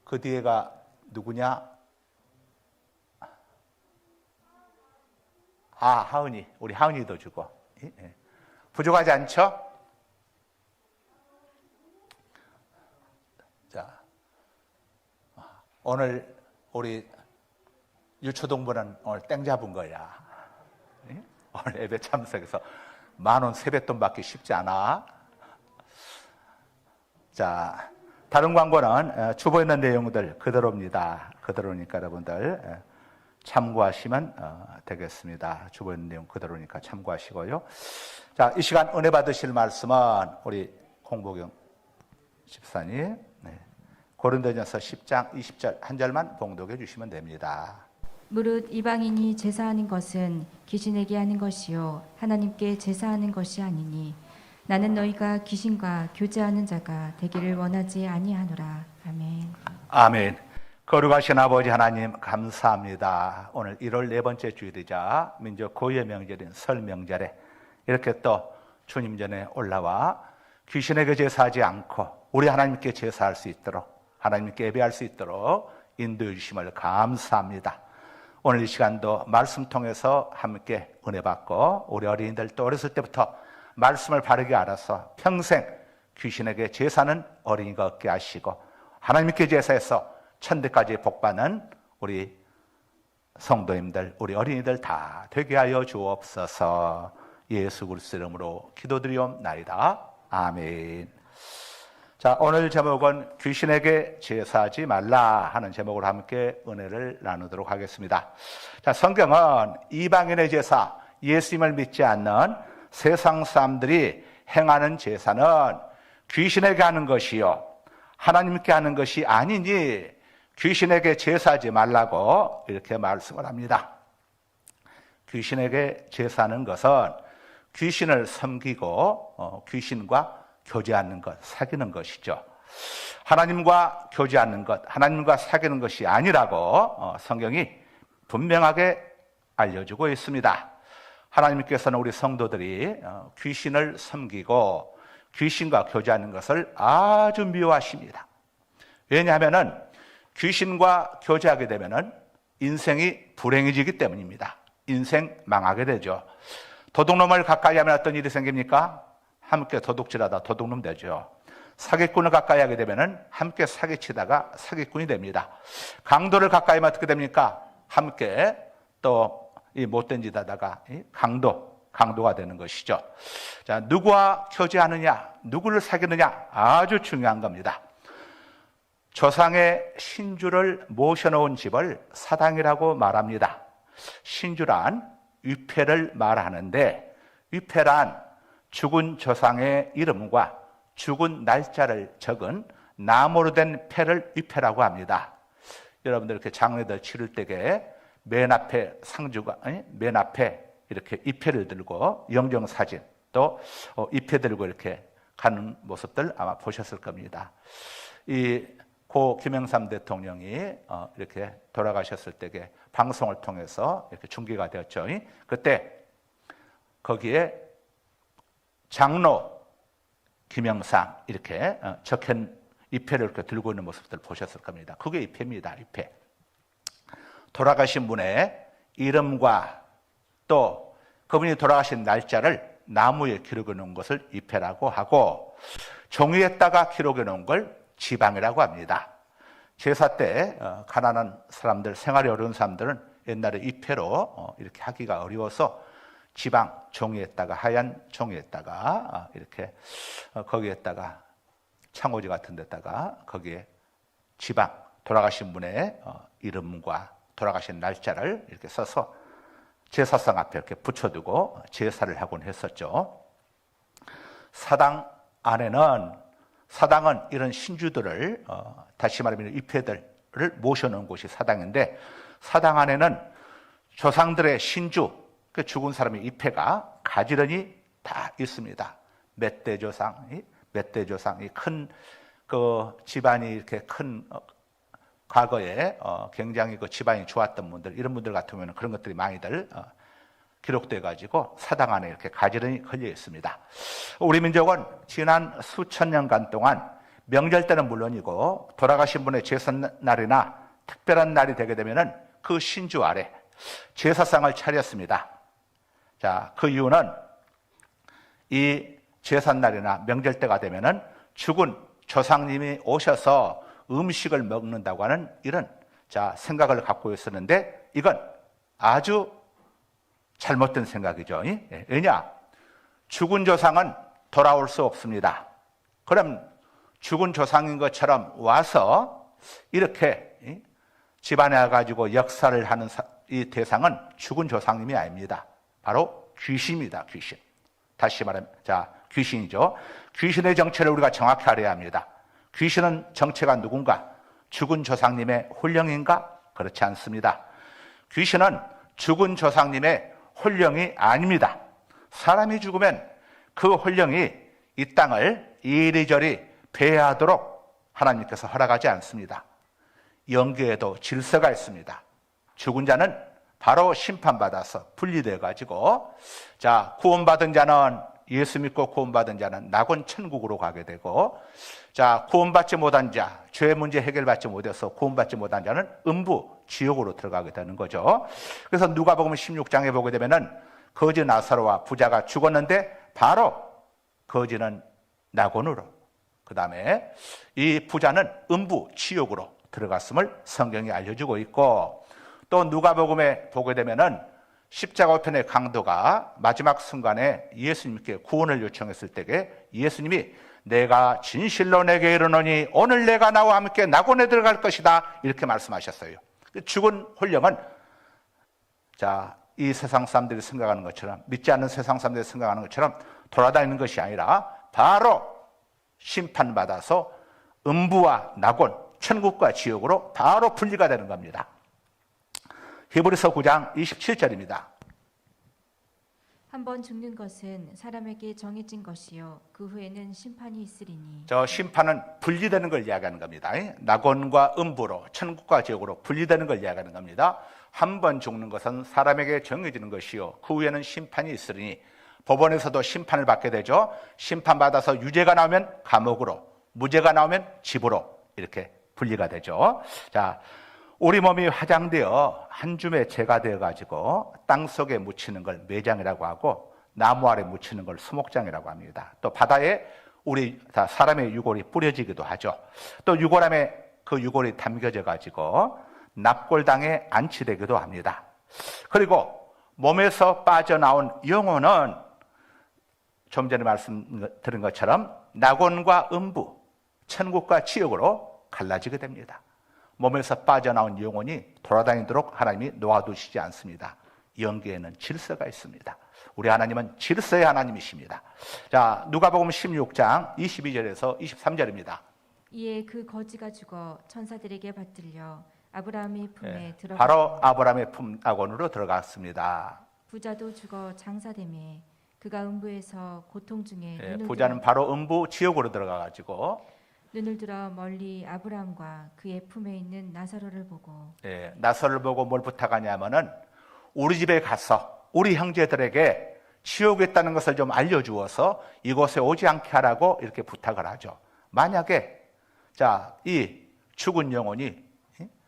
그 뒤에가 누구냐? 하은이, 우리 하은이도 주고. 예? 예. 부족하지 않죠? 자, 오늘 우리 유초동부는 오늘 땡 잡은 거야. 오늘 예배 참석해서 10,000원 세뱃돈 받기 쉽지 않아. 자, 다른 광고는 주보에 있는 내용들 그대로입니다. 그대로니까 여러분들 참고하시면 되겠습니다. 주보에 있는 내용 그대로니까 참고하시고요. 자, 이 시간 은혜 받으실 말씀은 우리 홍보경 집사님, 고린도전서 10장 20절 한 절만 봉독해 주시면 됩니다. 무릇 이방인이 제사하는 것은 귀신에게 하는 것이요 하나님께 제사하는 것이 아니니 나는 너희가 귀신과 교제하는 자가 되기를 원하지 아니하노라. 아멘. 아멘. 거룩하신 아버지 하나님 감사합니다. 오늘 1월 네 번째 주일이자 민족 고유의 명절인 설 명절에 이렇게 또 주님 전에 올라와 귀신에게 제사하지 않고 우리 하나님께 제사할 수 있도록 하나님께 예배할 수 있도록 인도해 주심을 감사합니다. 오늘 이 시간도 말씀 통해서 함께 은혜 받고 우리 어린이들 또 어렸을 때부터 말씀을 바르게 알아서 평생 귀신에게 제사는 어린이가 얻게 하시고 하나님께 제사해서 천대까지 복받는 우리 성도님들, 우리 어린이들 다 되게 하여 주옵소서. 예수 그리스도 이름으로 기도드리옵나이다. 아멘. 자, 오늘 제목은 귀신에게 제사하지 말라 하는 제목으로 함께 은혜를 나누도록 하겠습니다. 자, 성경은 이방인의 제사, 예수님을 믿지 않는 세상 사람들이 행하는 제사는 귀신에게 하는 것이요 하나님께 하는 것이 아니니 귀신에게 제사하지 말라고 이렇게 말씀을 합니다. 귀신에게 제사하는 것은 귀신을 섬기고 귀신과 교제하는 것, 사귀는 것이죠. 하나님과 교제하는 것, 하나님과 사귀는 것이 아니라고 성경이 분명하게 알려주고 있습니다. 하나님께서는 우리 성도들이 귀신을 섬기고 귀신과 교제하는 것을 아주 미워하십니다. 왜냐하면 귀신과 교제하게 되면 인생이 불행해지기 때문입니다. 인생 망하게 되죠. 도둑놈을 가까이 하면 어떤 일이 생깁니까? 함께 도둑질하다 도둑놈 되죠. 사기꾼을 가까이 하게 되면 함께 사기치다가 사기꾼이 됩니다. 강도를 가까이 하면 어떻게 됩니까? 함께 또 이 못된 짓 하다가 강도가 되는 것이죠. 자, 누구와 교제하느냐, 누구를 사귀느냐 아주 중요한 겁니다. 조상의 신주를 모셔놓은 집을 사당이라고 말합니다. 신주란 위패를 말하는데 위패란 죽은 조상의 이름과 죽은 날짜를 적은 나무로 된 패를 위패라고 합니다. 여러분들 이렇게 장례들 치를 때에 맨 앞에 상주가 맨 앞에 이렇게 위패를 들고 영정사진 또 위패 들고 이렇게 가는 모습들 아마 보셨을 겁니다. 이 고 김영삼 대통령이 이렇게 돌아가셨을 때에 방송을 통해서 이렇게 중계가 되었죠. 그때 거기에 장로 김영삼 이렇게 적힌 위패를 이렇게 들고 있는 모습들 보셨을 겁니다. 그게 위패입니다. 위패. 돌아가신 분의 이름과 또 그분이 돌아가신 날짜를 나무에 기록해 놓은 것을 위패라고 하고 종이에다가 기록해 놓은 걸 지방이라고 합니다. 제사 때 가난한 사람들, 생활이 어려운 사람들은 옛날에 위패로 이렇게 하기가 어려워서 지방 종이에다가 하얀 종이에다가 이렇게 거기에다가 창호지 같은 데다가 거기에 지방 돌아가신 분의 이름과 돌아가신 날짜를 이렇게 써서 제사상 앞에 이렇게 붙여두고 제사를 하곤 했었죠. 사당 안에는 사당은 이런 신주들을 다시 말하면 위패들을 모셔놓은 곳이 사당인데 사당 안에는 조상들의 신주 그 죽은 사람의 위패가 가지런히 다 있습니다. 몇 대 조상이 큰 그 집안이 이렇게 큰 과거에 굉장히 그 집안이 좋았던 분들 이런 분들 같으면 그런 것들이 많이들 기록돼 가지고 사당 안에 이렇게 가지런히 걸려 있습니다. 우리 민족은 지난 수천 년간 동안 명절 때는 물론이고 돌아가신 분의 제삿날이나 특별한 날이 되게 되면은 그 신주 아래 제사상을 차렸습니다. 자, 그 이유는 이 제삿날이나 명절 때가 되면은 죽은 조상님이 오셔서 음식을 먹는다고 하는 이런 생각을 갖고 있었는데 이건 아주 잘못된 생각이죠. 왜냐? 죽은 조상은 돌아올 수 없습니다. 그럼 죽은 조상인 것처럼 와서 이렇게 집안에 와가지고 역사를 하는 이 대상은 죽은 조상님이 아닙니다. 바로 귀신입니다. 귀신. 다시 말하면 귀신이죠. 귀신의 정체를 우리가 정확히 알아야 합니다. 귀신은 정체가 누군가? 죽은 조상님의 혼령인가? 그렇지 않습니다. 귀신은 죽은 조상님의 혼령이 아닙니다. 사람이 죽으면 그 혼령이 이 땅을 이리저리 배회하도록 하나님께서 허락하지 않습니다. 영계에도 질서가 있습니다. 죽은 자는 바로 심판받아서 분리되어 가지고, 자, 구원받은 자는, 예수 믿고 구원받은 자는 낙원 천국으로 가게 되고, 자, 구원받지 못한 자, 죄 문제 해결받지 못해서 구원받지 못한 자는 음부 지옥으로 들어가게 되는 거죠. 그래서 누가복음 16장에 보게 되면은 거지 나사로와 부자가 죽었는데 바로 거지는 낙원으로, 그 다음에 이 부자는 음부 지옥으로 들어갔음을 성경이 알려주고 있고, 또 누가복음에 보게 되면은 십자가 우편의 강도가 마지막 순간에 예수님께 구원을 요청했을 때에 예수님이 내가 진실로 내게 이르노니 오늘 내가 나와 함께 낙원에 들어갈 것이다, 이렇게 말씀하셨어요. 죽은 혼령은, 자, 이 세상 사람들이 생각하는 것처럼, 믿지 않는 세상 사람들이 생각하는 것처럼 돌아다니는 것이 아니라 바로 심판받아서 음부와 낙원, 천국과 지옥으로 바로 분리가 되는 겁니다. 히브리서 9장 27절입니다. 한 번 죽는 것은 사람에게 정해진 것이요 그 후에는 심판이 있으리니. 저 심판은 분리되는 걸 이야기하는 겁니다. 낙원과 음부로, 천국과 지옥으로 분리되는 걸 이야기하는 겁니다. 한 번 죽는 것은 사람에게 정해지는 것이요 그 후에는 심판이 있으리니. 법원에서도 심판을 받게 되죠. 심판받아서 유죄가 나오면 감옥으로, 무죄가 나오면 집으로 이렇게 분리가 되죠. 자, 우리 몸이 화장되어 한 줌의 재가 되어가지고 땅 속에 묻히는 걸 매장이라고 하고, 나무 아래 묻히는 걸 수목장이라고 합니다. 또 바다에 우리 사람의 유골이 뿌려지기도 하죠. 또 유골함에 그 유골이 담겨져 가지고 납골당에 안치되기도 합니다. 그리고 몸에서 빠져나온 영혼은 좀 전에 말씀드린 것처럼 낙원과 음부, 천국과 지옥으로 갈라지게 됩니다. 몸에서 빠져나온 영혼이 돌아다니도록 하나님이 놓아두시지 않습니다. 영계에는 질서가 있습니다. 우리 하나님은 질서의 하나님이십니다. 자, 누가복음 16장 22절에서 23절입니다. 이에 그 거지가 죽어 천사들에게 받들려 아브라함의 품에 들어가. 바로 아브라함의 품 낙원으로 들어갔습니다. 부자도 죽어 장사되매 그가 음부에서 고통 중에 부자는 바로 음부 지옥으로 들어가가지고 눈을 들어 멀리 아브라함과 그의 품에 있는 나사로를 보고. 나사로를 보고 뭘 부탁하냐면은 우리 집에 가서 우리 형제들에게 지옥에 있다는 것을 좀 알려주어서 이곳에 오지 않게 하라고 이렇게 부탁을 하죠. 만약에 자, 이 죽은 영혼이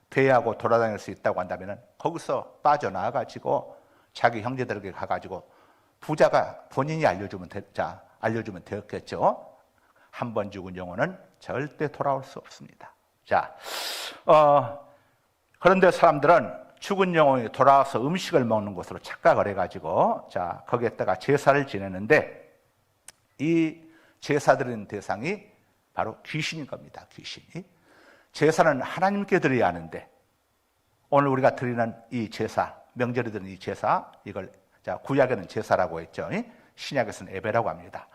배회하고 돌아다닐 수 있다고 한다면은 거기서 빠져나와가지고 자기 형제들에게 가가지고 부자가 본인이 알려주면 되었겠죠. 한 번 죽은 영혼은 절대 돌아올 수 없습니다. 자, 그런데 사람들은 죽은 영혼이 돌아와서 음식을 먹는 곳으로 착각을 해가지고, 자, 거기에다가 제사를 지내는데, 이 제사 드리는 대상이 바로 귀신인 겁니다. 귀신이. 제사는 하나님께 드려야 하는데, 오늘 우리가 드리는 이 제사, 명절에 드리는 이 제사, 이걸 자, 구약에는 제사라고 했죠. 신약에서는 예배라고 합니다.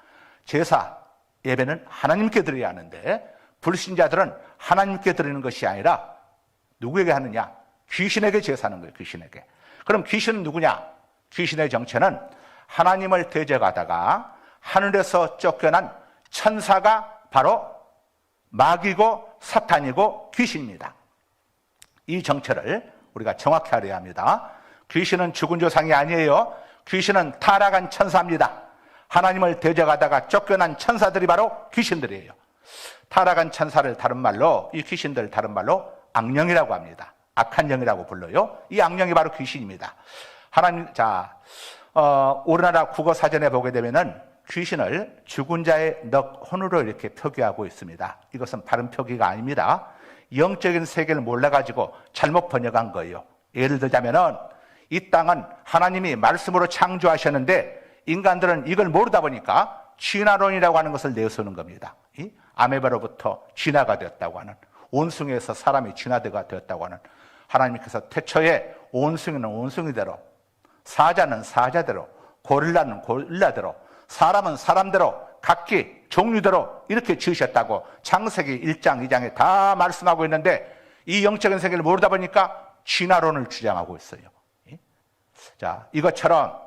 제사, 예배는 하나님께 드려야 하는데, 불신자들은 하나님께 드리는 것이 아니라 누구에게 하느냐? 귀신에게 제사하는 거예요. 귀신에게. 그럼 귀신은 누구냐? 귀신의 정체는 하나님을 대적하다가 하늘에서 쫓겨난 천사가 바로 마귀고 사탄이고 귀신입니다. 이 정체를 우리가 정확히 알아야 합니다. 귀신은 죽은 조상이 아니에요. 귀신은 타락한 천사입니다. 하나님을 대적하다가 쫓겨난 천사들이 바로 귀신들이에요. 타락한 천사를 다른 말로, 이 귀신들 다른 말로 악령이라고 합니다. 악한 영이라고 불러요. 이 악령이 바로 귀신입니다. 하나님, 자, 우리나라 국어 사전에 보게 되면은 귀신을 죽은 자의 넋혼으로 이렇게 표기하고 있습니다. 이것은 바른 표기가 아닙니다. 영적인 세계를 몰라가지고 잘못 번역한 거예요. 예를 들자면은 이 땅은 하나님이 말씀으로 창조하셨는데 인간들은 이걸 모르다 보니까 진화론이라고 하는 것을 내세우는 겁니다. 이 아메바로부터 진화가 되었다고 하는, 원숭이에서 사람이 진화가 되었다고 하는, 하나님께서 태초에 원숭이는 원숭이대로, 사자는 사자대로, 고릴라는 고릴라대로, 사람은 사람대로 각기 종류대로 이렇게 지으셨다고 창세기 1장, 2장에 다 말씀하고 있는데 이 영적인 세계를 모르다 보니까 진화론을 주장하고 있어요. 자, 이것처럼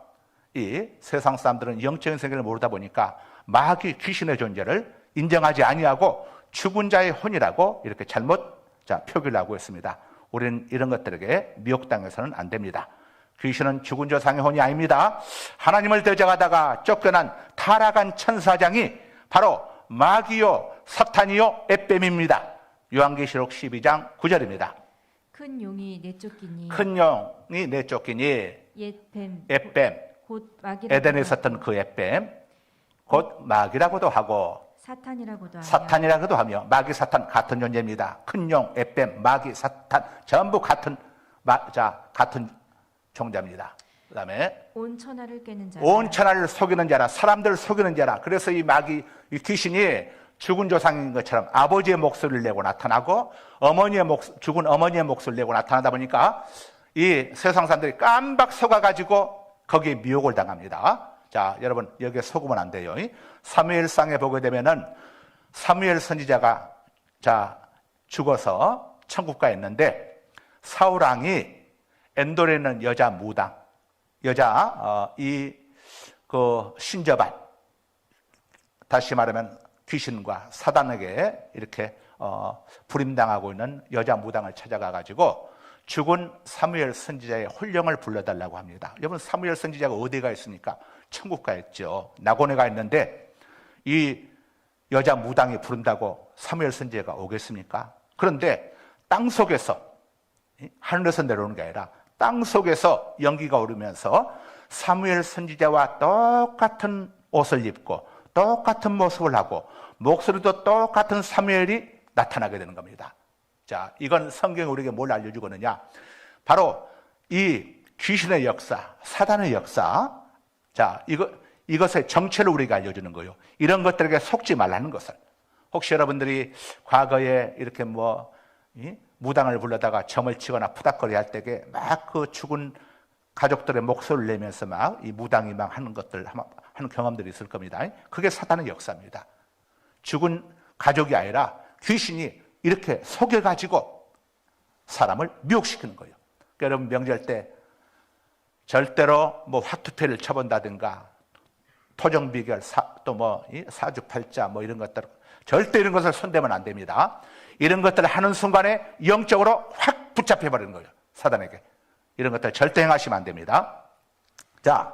이 세상 사람들은 영적인 세계를 모르다 보니까 마귀 귀신의 존재를 인정하지 아니하고 죽은 자의 혼이라고 이렇게 잘못 표기를 하고 있습니다. 우리는 이런 것들에게 미혹당해서는 안 됩니다. 귀신은 죽은 조상의 혼이 아닙니다. 하나님을 대적하다가 쫓겨난 타락한 천사장이 바로 마귀요 사탄이요 앱뱀입니다. 요한계시록 12장 9절입니다. 큰 용이 내쫓기니 큰 용이 내쫓기니 옛뱀 앱뱀, 곧 마귀라고도 에덴에 있었던 그 앱뱀 곧 마귀라고도 하고 사탄이라고도 하며 사탄이라고도 하며 마귀 사탄 같은 존재입니다. 큰 용, 앱뱀, 마귀, 사탄 전부 같은 종자입니다. 그다음에 온 천하를 깨는 자라 온 천하를 속이는 자라, 사람들을 속이는 자라. 그래서 이 마귀, 이 귀신이 죽은 조상인 것처럼 아버지의 목소리를 내고 나타나고 죽은 어머니의 목소리를 내고 나타나다 보니까 이 세상 사람들이 깜박 속아가지고 거기에 미혹을 당합니다. 자, 여러분 여기에 속으면 안 돼요. 사무엘상에 보게 되면은 사무엘 선지자가 죽어서 천국 가 있는데 사울 왕이 엔돌에 있는 여자 무당, 신저발, 다시 말하면 귀신과 사단에게 이렇게 불임당하고 있는 여자 무당을 찾아가 가지고 죽은 사무엘 선지자의 혼령을 불러달라고 합니다. 여러분 사무엘 선지자가 어디가 있습니까? 천국 가 있죠. 낙원에 가 있는데 이 여자 무당이 부른다고 사무엘 선지자가 오겠습니까? 그런데 땅 속에서, 하늘에서 내려오는 게 아니라 땅 속에서 연기가 오르면서 사무엘 선지자와 똑같은 옷을 입고 똑같은 모습을 하고 목소리도 똑같은 사무엘이 나타나게 되는 겁니다. 자, 이건 성경이 우리에게 뭘 알려주거느냐? 바로 이 귀신의 역사, 사단의 역사, 이것의 정체를 우리가 알려주는 거예요. 이런 것들에게 속지 말라는 것을. 혹시 여러분들이 과거에 이렇게 무당을 불러다가 점을 치거나 푸닥거리 할 때에 막 그 죽은 가족들의 목소리를 내면서 막 이 무당이 막 하는 것들, 하는 경험들이 있을 겁니다. 그게 사단의 역사입니다. 죽은 가족이 아니라 귀신이 이렇게 속여가지고 사람을 미혹시키는 거예요. 그러니까 여러분 명절 때 절대로 화투패를 쳐본다든가 토정비결, 사주팔자 이런 것들, 절대 이런 것을 손대면 안 됩니다. 이런 것들을 하는 순간에 영적으로 확 붙잡혀버리는 거예요. 사단에게. 이런 것들 절대 행하시면 안 됩니다. 자,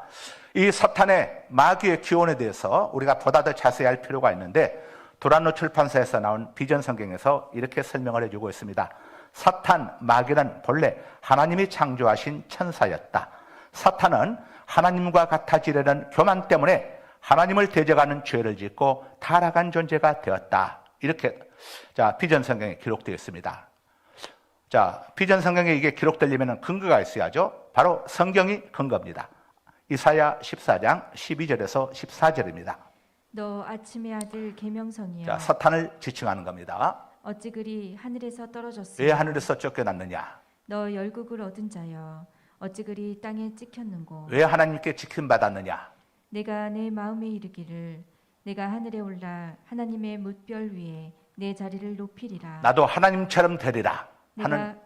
이 사탄의 마귀의 기원에 대해서 우리가 보다 더 자세히 할 필요가 있는데 도란노 출판사에서 나온 비전 성경에서 이렇게 설명을 해주고 있습니다. 사탄, 마귀는 본래 하나님이 창조하신 천사였다. 사탄은 하나님과 같아지려는 교만 때문에 하나님을 대적하는 죄를 짓고 타락한 존재가 되었다. 이렇게 비전 성경에 기록되어 있습니다. 비전 성경에 이게 기록되려면 근거가 있어야죠. 바로 성경이 근거입니다. 이사야 14장 12절에서 14절입니다. 너 아침의 아들 계명성이여 사탄을 지칭하는 겁니다. 어찌 그리 하늘에서 떨어졌으며 왜 하늘에서 쫓겨났느냐? 너 열국을 얻은 자여 어찌 그리 땅에 찍혔는고 왜 하나님께 지킴받았느냐? 내가 내 마음에 이르기를 내가 하늘에 올라 하나님의 뭇별 위에 내 자리를 높이리라. 나도 하나님처럼 되리라. 내가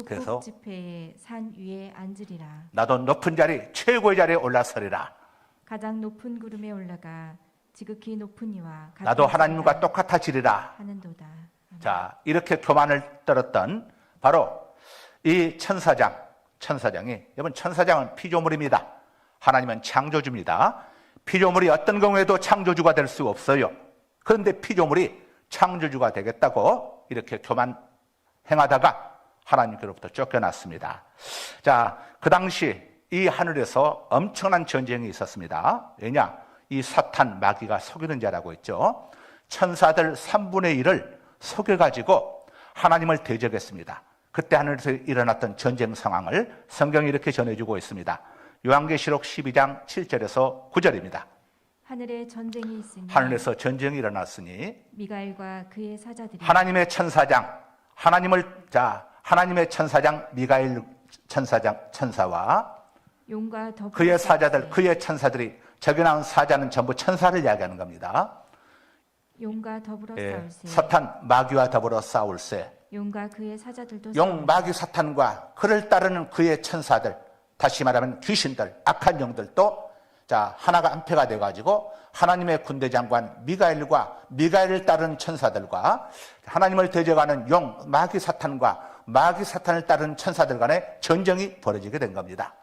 그래서 북극 지폐의 산 위에 앉으리라. 나도 높은 자리, 최고의 자리에 올라서리라. 가장 높은 구름에 올라가 지극히 높은 이와 나도 하나님과 똑같아지리라 하는도다. 자, 이렇게 교만을 떨었던 바로 이 천사장이, 여러분 천사장은 피조물입니다. 하나님은 창조주입니다. 피조물이 어떤 경우에도 창조주가 될 수 없어요. 그런데 피조물이 창조주가 되겠다고 이렇게 교만 행하다가 하나님께로부터 쫓겨났습니다. 자, 그 당시 이 하늘에서 엄청난 전쟁이 있었습니다. 왜냐? 이 사탄, 마귀가 속이는 자라고 했죠. 천사들 3분의 1을 속여가지고 하나님을 대적했습니다. 그때 하늘에서 일어났던 전쟁 상황을 성경이 이렇게 전해주고 있습니다. 요한계시록 12장 7절에서 9절입니다. 하늘에 전쟁이 있으니 하늘에서 전쟁이 일어났으니 미가엘과 그의 사자들이 하나님의 천사장 미가엘 천사와 용과 더불어 그의 사자들, 싸울세. 그의 천사들이 저기 나온 사자는 전부 천사를 이야기하는 겁니다. 용과 더불어 예, 싸울세. 사탄 마귀와 더불어 싸울세. 용과 그의 사자들도 용 싸울세. 마귀 사탄과 그를 따르는 그의 천사들, 다시 말하면 귀신들, 악한 영들도 자 하나가 한패가 돼가지고 하나님의 군대 장관 미가엘과 미가엘을 따르는 천사들과 하나님을 대적하는 용 마귀 사탄과 마귀 사탄을 따르는 천사들 간의 전쟁이 벌어지게 된 겁니다.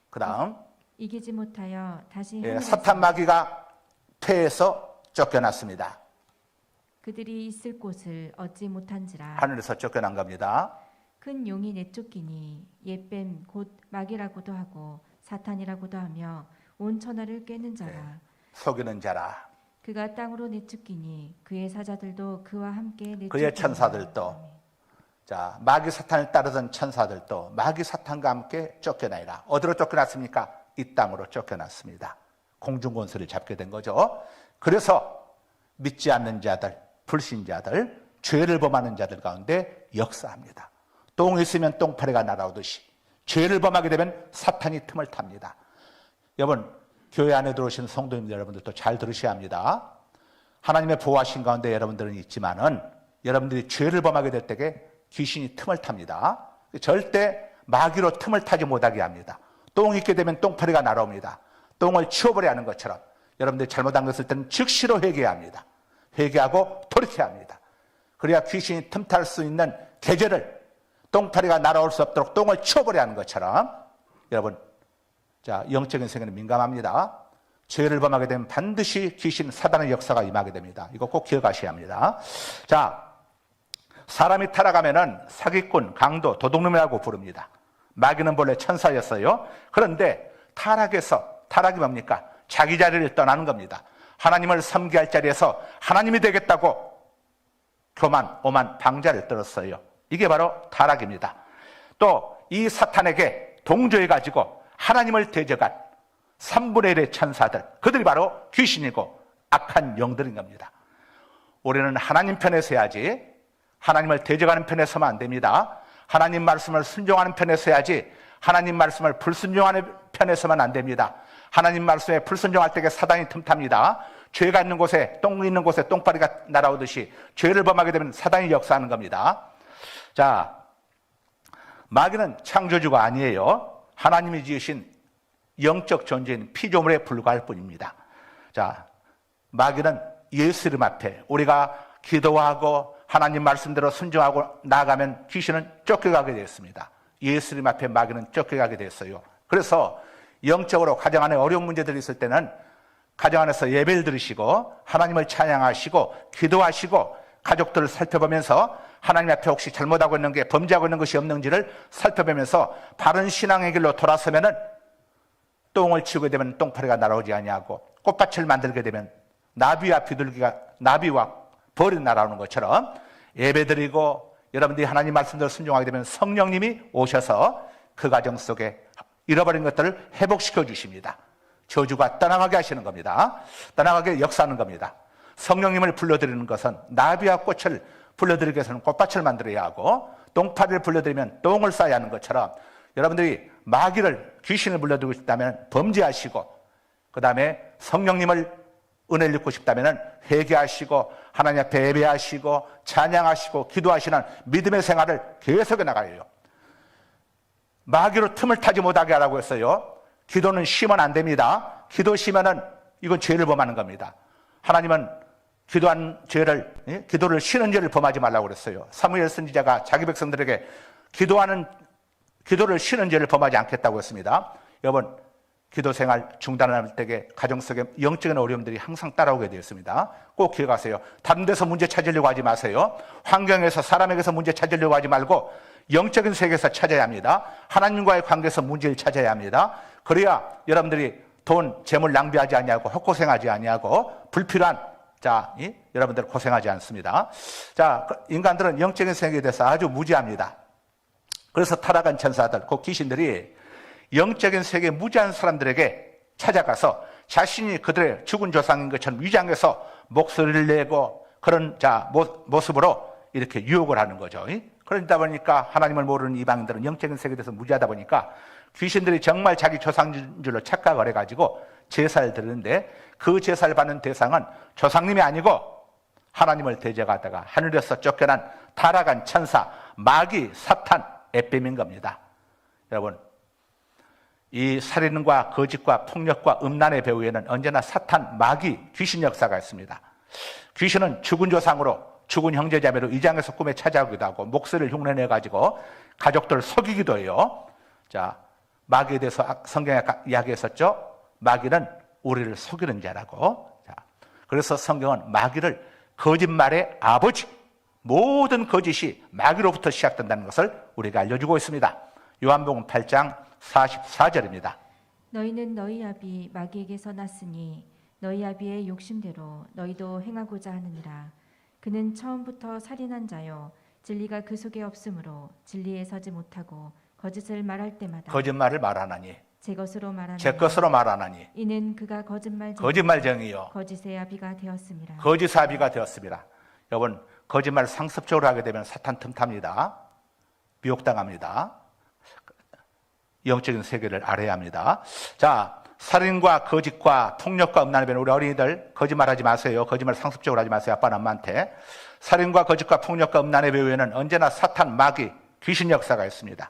그 다음 이기지 못하여 다시 예, 하늘에서 사탄 마귀가 패해서 쫓겨났습니다. 그들이 있을 곳을 얻지 못한지라. 하늘에서 쫓겨난 겁니다. 큰 용이 내쫓기니 옛뱀 곧 마귀라고도 하고 사탄이라고도 하며 온 천하를 꿰는 자라. 속이는 자라. 그가 땅으로 내쫓기니 그의 사자들도 그와 함께 내쫓기니. 그의 천사들도 자 마귀 사탄을 따르던 천사들도 마귀 사탄과 함께 쫓겨나리라. 어디로 쫓겨났습니까? 이 땅으로 쫓겨났습니다. 공중권세를 잡게 된 거죠. 그래서 믿지 않는 자들, 불신자들, 죄를 범하는 자들 가운데 역사합니다. 똥이 있으면 똥파리가 날아오듯이 죄를 범하게 되면 사탄이 틈을 탑니다. 여러분 교회 안에 들어오신 성도님들 여러분들도 잘 들으셔야 합니다. 하나님의 보호하신 가운데 여러분들은 있지만은 여러분들이 죄를 범하게 될 때에 귀신이 틈을 탑니다. 절대 마귀로 틈을 타지 못하게 합니다. 똥이 있게 되면 똥파리가 날아옵니다. 똥을 치워버려야 하는 것처럼 여러분들이 잘못한 것을 때는 즉시로 회개해야 합니다. 회개하고 돌이켜야 합니다. 그래야 귀신이 틈탈 수 있는 계절을 똥파리가 날아올 수 없도록 똥을 치워버려야 하는 것처럼 여러분 자 영적인 세계는 민감합니다. 죄를 범하게 되면 반드시 귀신 사단의 역사가 임하게 됩니다. 이거 꼭 기억하셔야 합니다. 자 사람이 타락하면은 사기꾼, 강도, 도둑놈이라고 부릅니다. 마귀는 본래 천사였어요. 그런데 타락이 뭡니까? 자기 자리를 떠나는 겁니다. 하나님을 섬기할 자리에서 하나님이 되겠다고 교만, 오만, 방자를 떨었어요. 이게 바로 타락입니다. 또 이 사탄에게 동조해가지고 하나님을 대적한 3분의 1의 천사들, 그들이 바로 귀신이고 악한 영들인 겁니다. 우리는 하나님 편에 서야지 하나님을 대적하는 편에 서면 안 됩니다. 하나님 말씀을 순종하는 편에 서야지 하나님 말씀을 불순종하는 편에 서면 안 됩니다. 하나님 말씀에 불순종할 때에 사단이 틈탑니다. 죄가 있는 곳에 똥 있는 곳에 똥파리가 날아오듯이 죄를 범하게 되면 사단이 역사하는 겁니다. 자, 마귀는 창조주가 아니에요. 하나님이 지으신 영적 존재인 피조물에 불과할 뿐입니다. 자, 마귀는 예수 이름 앞에 우리가 기도하고 하나님 말씀대로 순종하고 나아가면 귀신은 쫓겨가게 되었습니다. 예수 이름 앞에 마귀는 쫓겨가게 됐어요. 그래서 영적으로 가정 안에 어려운 문제들이 있을 때는 가정 안에서 예배를 드리시고 하나님을 찬양하시고 기도하시고 가족들을 살펴보면서 하나님 앞에 혹시 잘못하고 있는 게 범죄하고 있는 것이 없는지를 살펴보면서 바른 신앙의 길로 돌아서면은 똥을 치우게 되면 똥파리가 날아오지 아니하고 꽃밭을 만들게 되면 나비와 비둘기가 나비와 벌이 날아오는 것처럼 예배드리고 여러분들이 하나님 말씀대로 순종하게 되면 성령님이 오셔서 그 가정 속에 잃어버린 것들을 회복시켜 주십니다. 저주가 떠나가게 하시는 겁니다. 떠나가게 역사하는 겁니다. 성령님을 불러드리는 것은 나비와 꽃을 불러드리기 위해서는 꽃밭을 만들어야 하고 똥파리를 불러드리면 똥을 싸야 하는 것처럼 여러분들이 마귀를 귀신을 불러들이고 싶다면 범죄하시고 그 다음에 성령님을 은혜를 입고 싶다면 회개하시고 하나님 앞에 예배하시고 찬양하시고 기도하시는 믿음의 생활을 계속해 나가야 해요. 마귀로 틈을 타지 못하게 하라고 했어요. 기도는 쉬면 안 됩니다. 기도 쉬면은 이건 죄를 범하는 겁니다. 하나님은 기도한 죄를, 기도를 쉬는 죄를 범하지 말라고 그랬어요. 사무엘 선지자가 자기 백성들에게 기도를 쉬는 죄를 범하지 않겠다고 했습니다. 여러분, 기도 생활 중단할 때에 가정 속에 영적인 어려움들이 항상 따라오게 되었습니다. 꼭 기억하세요. 다른 데서 문제 찾으려고 하지 마세요. 환경에서 사람에게서 문제 찾으려고 하지 말고 영적인 세계에서 찾아야 합니다. 하나님과의 관계에서 문제를 찾아야 합니다. 그래야 여러분들이 돈, 재물 낭비하지 아니하고 헛고생하지 아니하고 불필요한 여러분들 고생하지 않습니다. 자, 인간들은 영적인 세계에 대해서 아주 무지합니다. 그래서 타락한 천사들, 그 귀신들이 영적인 세계에 무지한 사람들에게 찾아가서 자신이 그들의 죽은 조상인 것처럼 위장해서 목소리를 내고 그런 모습으로 이렇게 유혹을 하는 거죠. 그러다 보니까 하나님을 모르는 이방인들은 영적인 세계에 대해서 무지하다 보니까 귀신들이 정말 자기 조상인 줄로 착각을 해가지고 제사를 드리는데 그 제사를 받는 대상은 조상님이 아니고 하나님을 대적하다가 하늘에서 쫓겨난 타락한 천사, 마귀, 사탄, 에뱀인 겁니다. 여러분, 이 살인과 거짓과 폭력과 음란의 배후에는 언제나 사탄, 마귀, 귀신 역사가 있습니다. 귀신은 죽은 조상으로, 죽은 형제자매로 이장에서 꿈에 찾아오기도 하고 목소리를 흉내내가지고 가족들을 속이기도 해요. 자, 마귀에 대해서 성경에 이야기했었죠. 마귀는 우리를 속이는 자라고. 자, 그래서 성경은 마귀를 거짓말의 아버지, 모든 거짓이 마귀로부터 시작된다는 것을 우리가 알려주고 있습니다. 요한복음 8장 44절입니다. 너희는 너희 아비 마귀에게서 났으니 너희 아비의 욕심대로 너희도 행하고자 하느니라. 그는 처음부터 살인한 자요 진리가 그 속에 없으므로 진리에 서지 못하고 거짓을 말할 때마다 거짓말을 말하나니 제 것으로 말하나니 제 것으로 말하나니 이는 그가 거짓말쟁이요 거짓의 아비가 되었음이라. 거짓의 아비가 되었습니다. 여러분, 거짓말을 상습적으로 하게 되면 사탄 틈탑니다. 미혹당합니다. 영적인 세계를 알아야 합니다. 자, 살인과 거짓과 폭력과 음란에 배는 우리 어린이들 거짓말하지 마세요. 거짓말 상습적으로 하지 마세요. 아빠나 엄마한테. 살인과 거짓과 폭력과 음란의 배후에는 언제나 사탄, 마귀, 귀신 역사가 있습니다.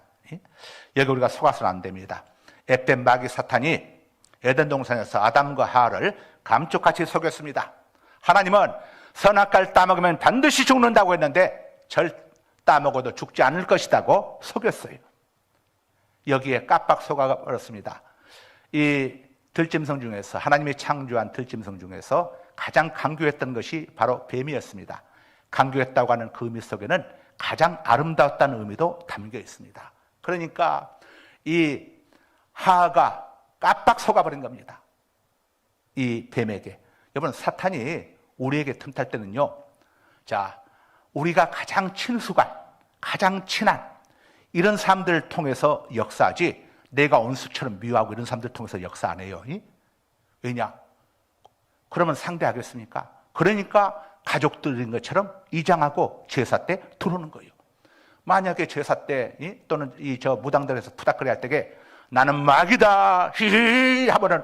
여기 우리가 속아서는 안 됩니다. 에뱀, 마귀, 사탄이 에덴 동산에서 아담과 하와를 감쪽같이 속였습니다. 하나님은 선악과를 따먹으면 반드시 죽는다고 했는데 절 따먹어도 죽지 않을 것이라고 속였어요. 여기에 깜빡 속아버렸습니다. 이 들짐승 중에서, 하나님이 창조한 들짐승 중에서 가장 강교했던 것이 바로 뱀이었습니다. 강교했다고 하는 그 의미 속에는 가장 아름다웠다는 의미도 담겨 있습니다. 그러니까 이 하하가 깜빡 속아버린 겁니다. 이 뱀에게. 여러분, 사탄이 우리에게 틈탈 때는요, 자, 우리가 가장 친숙한, 가장 친한 이런 사람들을 통해서 역사하지, 내가 원수처럼 미워하고 이런 사람들을 통해서 역사 안 해요. 왜냐? 그러면 상대하겠습니까? 그러니까 가족들인 것처럼 이장하고 제사 때 들어오는 거예요. 만약에 제사 때 또는 저 무당들에서 푸닥거리 할 때에 나는 마귀다 히히 하면은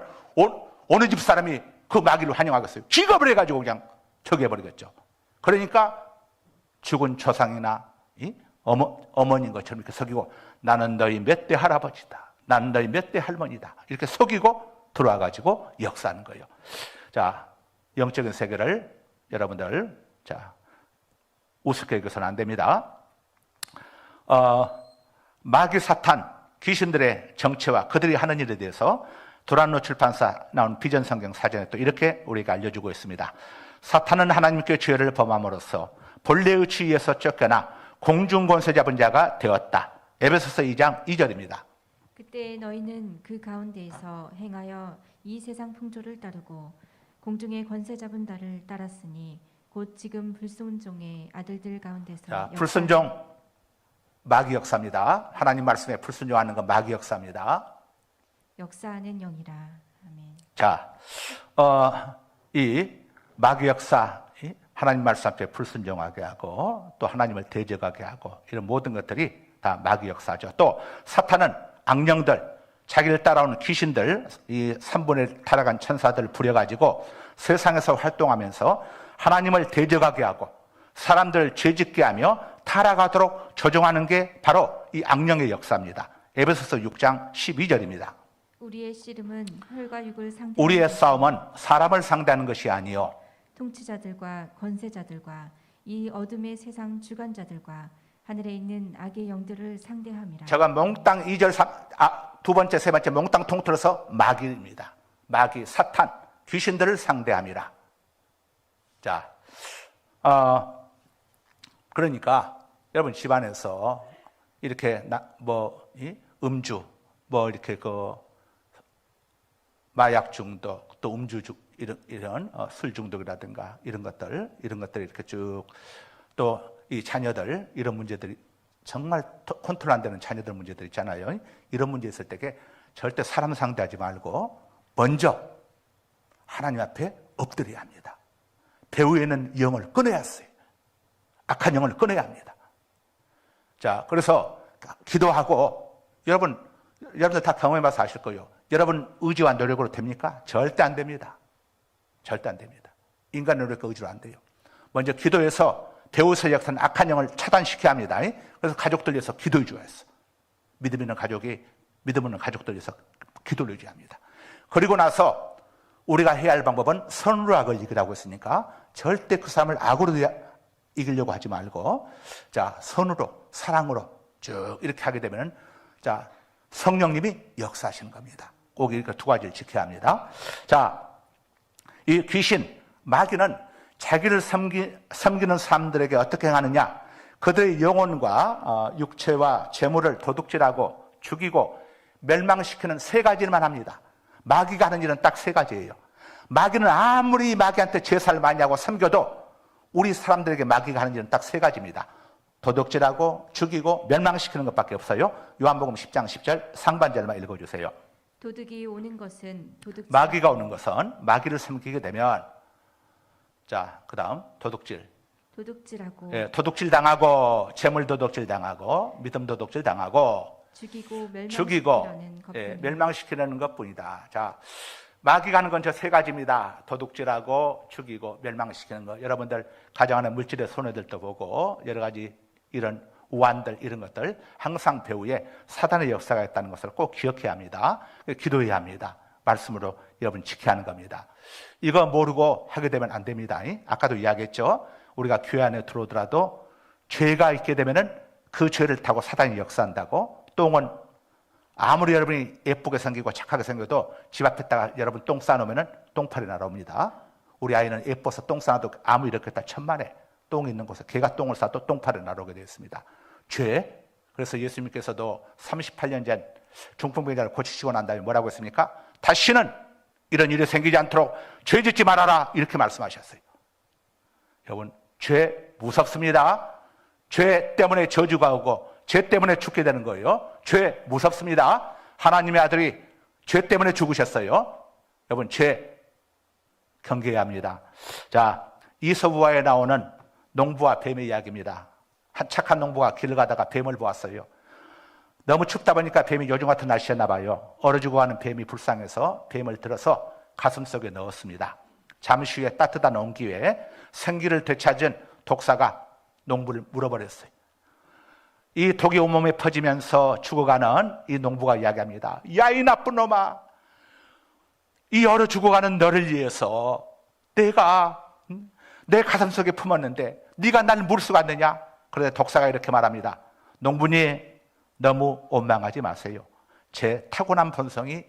어느 집 사람이 그 마귀를 환영하겠어요? 기겁을 해가지고 그냥 저기해버리겠죠. 그러니까 죽은 조상이나 어머니인 것처럼 이렇게 속이고, 나는 너희 몇 대 할아버지다, 나는 너희 몇 대 할머니다, 이렇게 속이고 들어와가지고 역사하는 거예요. 자, 영적인 세계를 여러분들, 자, 우습게 여겨서는 안 됩니다. 마귀, 사탄, 귀신들의 정체와 그들이 하는 일에 대해서 도란노 출판사 나온 비전 성경 사전에 또 이렇게 우리가 알려주고 있습니다. 사탄은 하나님께 죄를 범함으로써 본래의 지위에서 쫓겨나 공중 권세 잡은 자가 되었다. 에베소서 2장 2절입니다. 그때 너희는 그 가운데에서 행하여 이 세상 풍조를 따르고 공중의 권세 잡은 자를 따랐으니 곧 지금 불순종의 아들들 가운데서 자, 불순종 마귀 역사입니다. 하나님 말씀에 불순종하는 건 마귀 역사입니다. 역사하는 영이라. 아멘. 자, 이 마귀 역사, 하나님 말씀 앞에 불순종하게 하고 또 하나님을 대적하게 하고 이런 모든 것들이 다 마귀 역사죠. 또 사탄은 악령들, 자기를 따라오는 귀신들, 이 3분의 타락한 천사들을 부려가지고 세상에서 활동하면서 하나님을 대적하게 하고 사람들을 죄짓게 하며 타락하도록 조종하는 게 바로 이 악령의 역사입니다. 에베소서 6장 12절입니다. 우리의 씨름은 혈과 육을 상대하는 우리의 싸움은 사람을 상대하는 것이 아니요 통치자들과 권세자들과 이 어둠의 세상 주관자들과 하늘에 있는 악의 영들을 상대함이라. 제가 몽땅 2절 두 번째 세 번째 몽땅 통틀어서 마귀입니다. 마귀, 사탄, 귀신들을 상대함이라. 자, 그러니까 여러분 집안에서 이렇게 음주, 이렇게 마약 중독, 또 음주 이런 술 중독이라든가 이런 것들 이렇게 쭉, 또 이 자녀들 이런 문제들이 정말 컨트롤 안 되는 자녀들 문제들 있잖아요. 이런 문제 있을 때 절대 사람 상대하지 말고 먼저 하나님 앞에 엎드려야 합니다. 배후에는 영을 끊어야 했어요. 악한 영을 끊어야 합니다. 자, 그래서 기도하고, 여러분 여러분들 다 경험해봐서 아실 거예요. 여러분 의지와 노력으로 됩니까? 절대 안 됩니다. 절대 안 됩니다. 인간 노력과 의지로 안 돼요. 먼저 기도해서 배우서 역사는 악한 영을 차단시켜야 합니다. 그래서 가족들 위해서 기도해 줘야 했어. 믿음 있는 가족이 믿음 있는 가족들 위해서 기도를 해줘야 합니다. 그리고 나서 우리가 해야 할 방법은 선으로 악을 이기라고 했으니까 절대 그 사람을 악으로 이기려고 하지 말고, 자, 선으로, 사랑으로 쭉 이렇게 하게 되면, 자, 성령님이 역사하시는 겁니다. 꼭 이렇게 두 가지를 지켜야 합니다. 자, 이 귀신, 마귀는 자기를 섬기는 사람들에게 어떻게 행하느냐? 그들의 영혼과 육체와 재물을 도둑질하고 죽이고 멸망시키는 세 가지만 합니다. 마귀가 하는 일은 딱 세 가지예요. 마귀는 아무리 마귀한테 제사를 많이 하고 섬겨도 우리 사람들에게 마귀가 하는 일은 딱 세 가지입니다. 도둑질하고 죽이고 멸망시키는 것밖에 없어요. 요한복음 10장 10절 상반절만 읽어주세요. 도둑이 오는 것은 마귀가 오는 것은 마귀를 섬기게 되면, 자, 그 다음 도둑질하고 예, 도둑질 당하고 재물 도둑질 당하고 믿음 도둑질 당하고 죽이고 예, 멸망시키는 것뿐이다. 자, 마귀가 하는 건 저 세 가지입니다. 도둑질하고 죽이고 멸망시키는 거. 여러분들 가정 안에 물질의 손해들도 보고 여러 가지 이런 우환들 이런 것들 항상 배후에 사단의 역사가 있다는 것을 꼭 기억해야 합니다. 기도해야 합니다. 말씀으로 여러분 지켜야 하는 겁니다. 이거 모르고 하게 되면 안 됩니다. 아까도 이야기했죠. 우리가 교회 안에 들어오더라도 죄가 있게 되면은 그 죄를 타고 사단이 역사한다고. 똥은 아무리 여러분이 예쁘게 생기고 착하게 생겨도 집 앞에다가 여러분 똥 싸놓으면은 똥파리 날아옵니다. 우리 아이는 예뻐서 똥 싸놔도 아무 이렇게 다 천만에 똥이 있는 곳에 개가 똥을 싸도 똥파리 날아오게 되어 있습니다. 죄. 그래서 예수님께서도 38년 전 중풍병자를 고치시고 난 다음에 뭐라고 했습니까? 다시는 이런 일이 생기지 않도록 죄 짓지 말아라 이렇게 말씀하셨어요. 여러분, 죄 무섭습니다. 죄 때문에 저주가 오고 죄 때문에 죽게 되는 거예요. 죄 무섭습니다. 하나님의 아들이 죄 때문에 죽으셨어요. 여러분, 죄 경계해야 합니다. 자, 이서부화에 나오는 농부와 뱀의 이야기입니다. 한 착한 농부가 길을 가다가 뱀을 보았어요. 너무 춥다 보니까 뱀이 요즘 같은 날씨였나 봐요. 얼어 죽어가는 뱀이 불쌍해서 뱀을 들어서 가슴속에 넣었습니다. 잠시 후에 따뜻한 온기에 생기를 되찾은 독사가 농부를 물어버렸어요. 이 독이 온몸에 퍼지면서 죽어가는 이 농부가 이야기합니다. 야, 이 나쁜 놈아, 이 얼어 죽어가는 너를 위해서 내가 내 가슴속에 품었는데 네가 날 물 수가 있느냐? 그런데 독사가 이렇게 말합니다. 농부님, 너무 원망하지 마세요. 제 타고난 본성이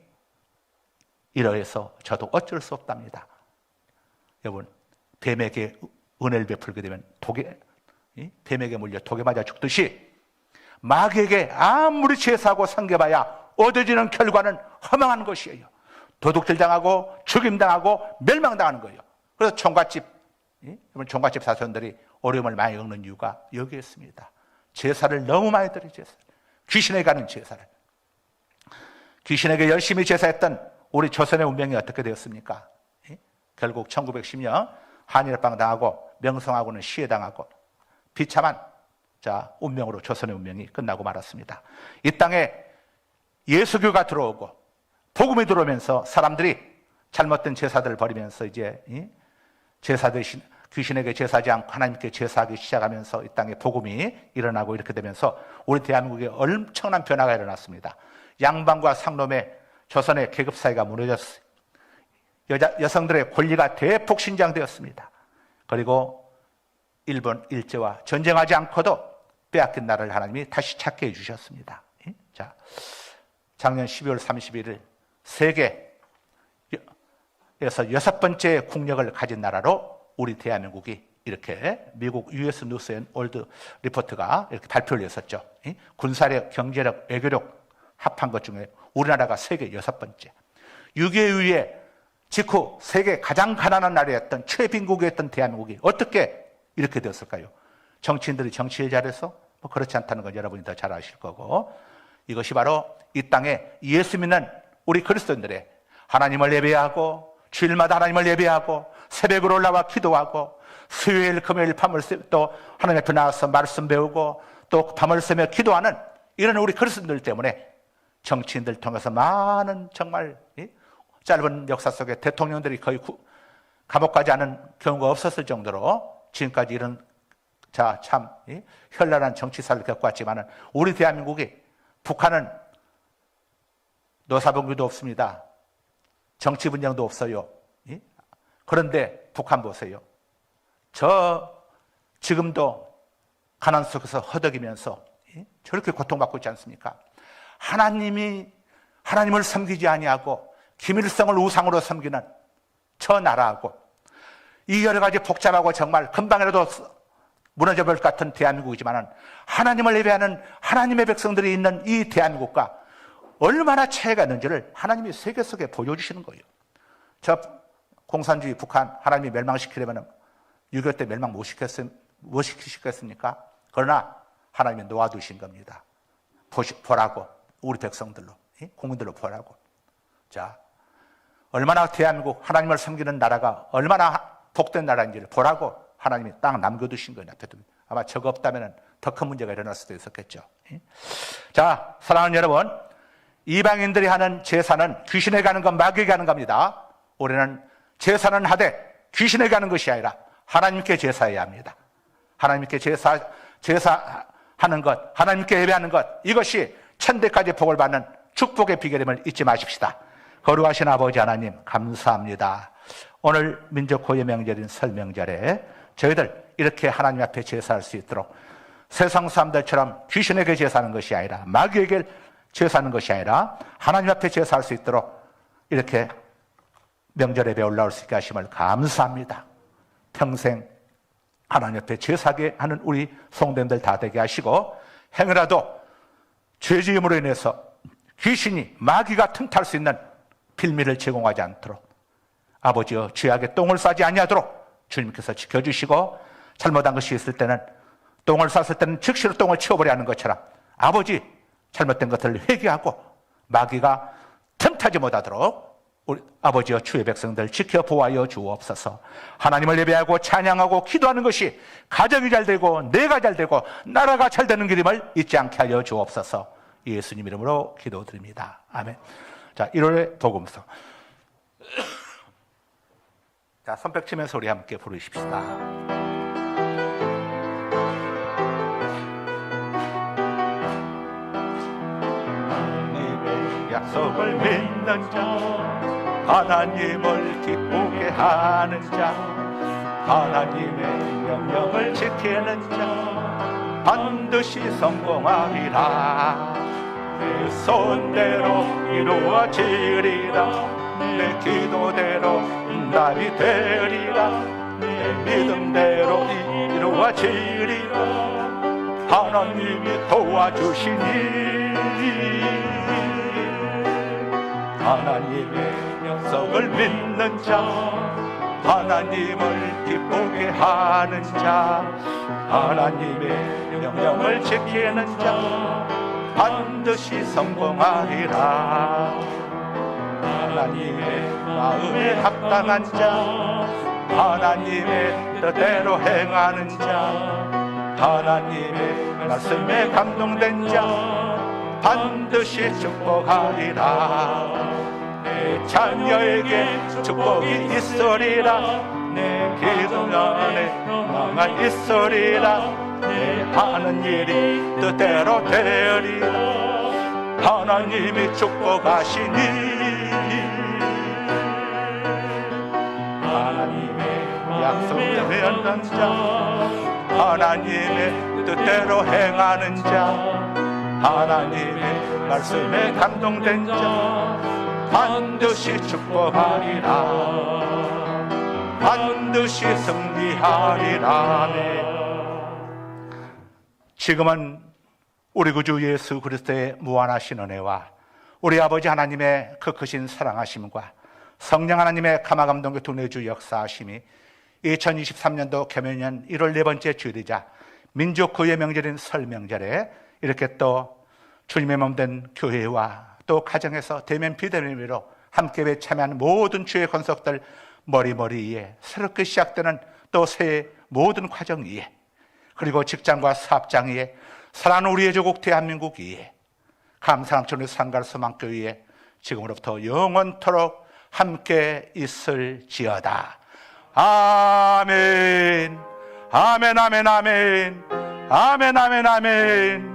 이러해서 저도 어쩔 수 없답니다. 여러분, 뱀에게 은혜를 베풀게 되면 뱀에게 물려 독에 맞아 죽듯이 마귀에게 아무리 제사하고 섬겨봐야 얻어지는 결과는 허망한 것이에요. 도둑질 당하고 죽임 당하고 멸망당하는 거예요. 그래서 종갓집 사촌들이 어려움을 많이 겪는 이유가 여기에 있습니다. 제사를 너무 많이 드려. 귀신에게 가는 제사를. 귀신에게 열심히 제사했던 우리 조선의 운명이 어떻게 되었습니까? 결국 1910년 한일합방 당하고 명성하고는 시해당하고 비참한 운명으로 조선의 운명이 끝나고 말았습니다. 이 땅에 예수교가 들어오고 복음이 들어오면서 사람들이 잘못된 제사들을 벌이면서 이제 제사 대신 귀신에게 제사하지 않고 하나님께 제사하기 시작하면서 이 땅에 복음이 일어나고 이렇게 되면서 우리 대한민국에 엄청난 변화가 일어났습니다. 양반과 상놈의 조선의 계급 사회가 무너졌어요. 여성들의 권리가 대폭 신장되었습니다. 그리고 일본 일제와 전쟁하지 않고도 빼앗긴 나라를 하나님이 다시 찾게 해주셨습니다. 자, 작년 12월 31일 세계에서 6번째 국력을 가진 나라로 우리 대한민국이 이렇게 미국 US 뉴스 앤 월드 리포트가 이렇게 발표를 했었죠. 군사력, 경제력, 외교력 합한 것 중에 우리나라가 세계 6번째. 6.25 이후에 직후 세계 가장 가난한 나라였던 최빈국이었던 대한민국이 어떻게 이렇게 되었을까요? 정치인들이 정치를 잘해서 그렇지 않다는 건 여러분이 더 잘 아실 거고, 이것이 바로 이 땅에 예수 믿는 우리 그리스도인들의 하나님을 예배하고 주일마다 하나님을 예배하고 새벽으로 올라와 기도하고 수요일 금요일 밤을 또 하나님 앞에 나와서 말씀 배우고 또 밤을 새며 기도하는 이런 우리 그리스도인들 때문에 정치인들 통해서 많은 정말 짧은 역사 속에 대통령들이 거의 감옥 가지 않은 경우가 없었을 정도로 지금까지 이런 참 현란한 정치사를 겪어왔지만 우리 대한민국이 북한은 노사분규도 없습니다. 정치 분쟁도 없어요. 그런데 북한 보세요. 지금도 가난 속에서 허덕이면서 저렇게 고통받고 있지 않습니까? 하나님을 섬기지 아니하고 김일성을 우상으로 섬기는 저 나라하고 이 여러 가지 복잡하고 정말 금방이라도 무너져버릴 것 같은 대한민국이지만 하나님을 예배하는 하나님의 백성들이 있는 이 대한민국과 얼마나 차이가 있는지를 하나님이 세계 속에 보여주시는 거예요. 저 공산주의 북한 하나님이 멸망시키려면 6.25 때 멸망 못 시키시겠습니까? 그러나 하나님이 놓아두신 겁니다. 보라고 우리 백성들로 국민들로 보라고. 자, 얼마나 대한민국 하나님을 섬기는 나라가 얼마나 복된 나라인지를 보라고 하나님이 딱 남겨두신 거예요. 아마 저거 없다면 더 큰 문제가 일어날 수도 있었겠죠. 자, 사랑하는 여러분, 이방인들이 하는 제사는 귀신에 가는 것, 마귀에게 가는 겁니다. 우리는 제사는 하되 귀신에 가는 것이 아니라 하나님께 제사해야 합니다. 하나님께 제사하는 것, 하나님께 예배하는 것, 이것이 천대까지 복을 받는 축복의 비결임을 잊지 마십시다. 거룩하신 아버지 하나님, 감사합니다. 오늘 민족호의 명절인 설 명절에 저희들 이렇게 하나님 앞에 제사할 수 있도록 세상 사람들처럼 귀신에게 제사하는 것이 아니라 마귀에게 제사하는 것이 아니라 하나님 앞에 제사할 수 있도록 이렇게 명절 예배에 올라올 수 있게 하심을 감사합니다. 평생 하나님 앞에 제사하게 하는 우리 성도님들 다 되게 하시고 행여라도 죄지음으로 인해서 귀신이 마귀가 틈탈 수 있는 빌미를 제공하지 않도록 아버지여 죄악의 똥을 싸지 아니하도록 주님께서 지켜주시고 잘못한 것이 있을 때는 똥을 쌌을 때는 즉시로 똥을 치워버려 하는 것처럼 아버지 잘못된 것들을 회개하고 마귀가 틈타지 못하도록 우리 아버지여 주의 백성들 지켜 보호하여 주옵소서. 하나님을 예배하고 찬양하고 기도하는 것이 가정이 잘 되고 내가 잘 되고 나라가 잘 되는 길임을 잊지 않게 하여 주옵소서. 예수님 이름으로 기도드립니다. 아멘. 자, 1월의 복음서. 자, 손뼉 치면서 우리 함께 부르십시다. 하나님의 약속을 믿는 자, 하나님을 기쁘게 하는 자, 하나님의 명령을 지키는 자, 반드시 성공하리라. 내 손대로 이루어지리라. 내 기도대로 응답이 되리라. 내 믿음대로 이루어지리라. 하나님이 도와주시니 하나님의 약속을 믿는 자, 하나님을 기쁘게 하는 자, 하나님의 명령을 지키는 자, 반드시 성공하리라. 하나님의 마음에 합당한 자, 하나님의 뜻대로 행하는 자, 하나님의 말씀에 감동된 자, 반드시 축복하리라. 내 자녀에게 축복이 있으리라. 내 기도면에 망을 있으리라. 내 하는 일이 뜻대로 되리라. 하나님이 축복하시니 하나님의 약속을 믿는 자, 하나님의 뜻대로 행하는 자, 하나님의 말씀에 감동된 자, 반드시 축복하리라. 반드시 승리하리라. 지금은 우리 구주 예수 그리스도의 무한하신 은혜와 우리 아버지 하나님의 그 크신 사랑하심과 성령 하나님의 감화감동 교통 내주 역사하심이 2023년도 개면년 1월 네 번째 주일이자 민족 구의 명절인 설 명절에 이렇게 또 주님의 몸된 교회와 또 가정에서 대면 비대면으로 함께 참여하는 모든 주의 권속들 머리머리 위에 새롭게 시작되는 또 새해 모든 과정 위에 그리고 직장과 사업장 위에 사랑하는 우리의 조국 대한민국 위에 감사함천의 상가소망교회에 지금으로부터 영원토록 함께 있을지어다. 아멘. 아멘, 아멘, 아멘. 아멘, 아멘, 아멘.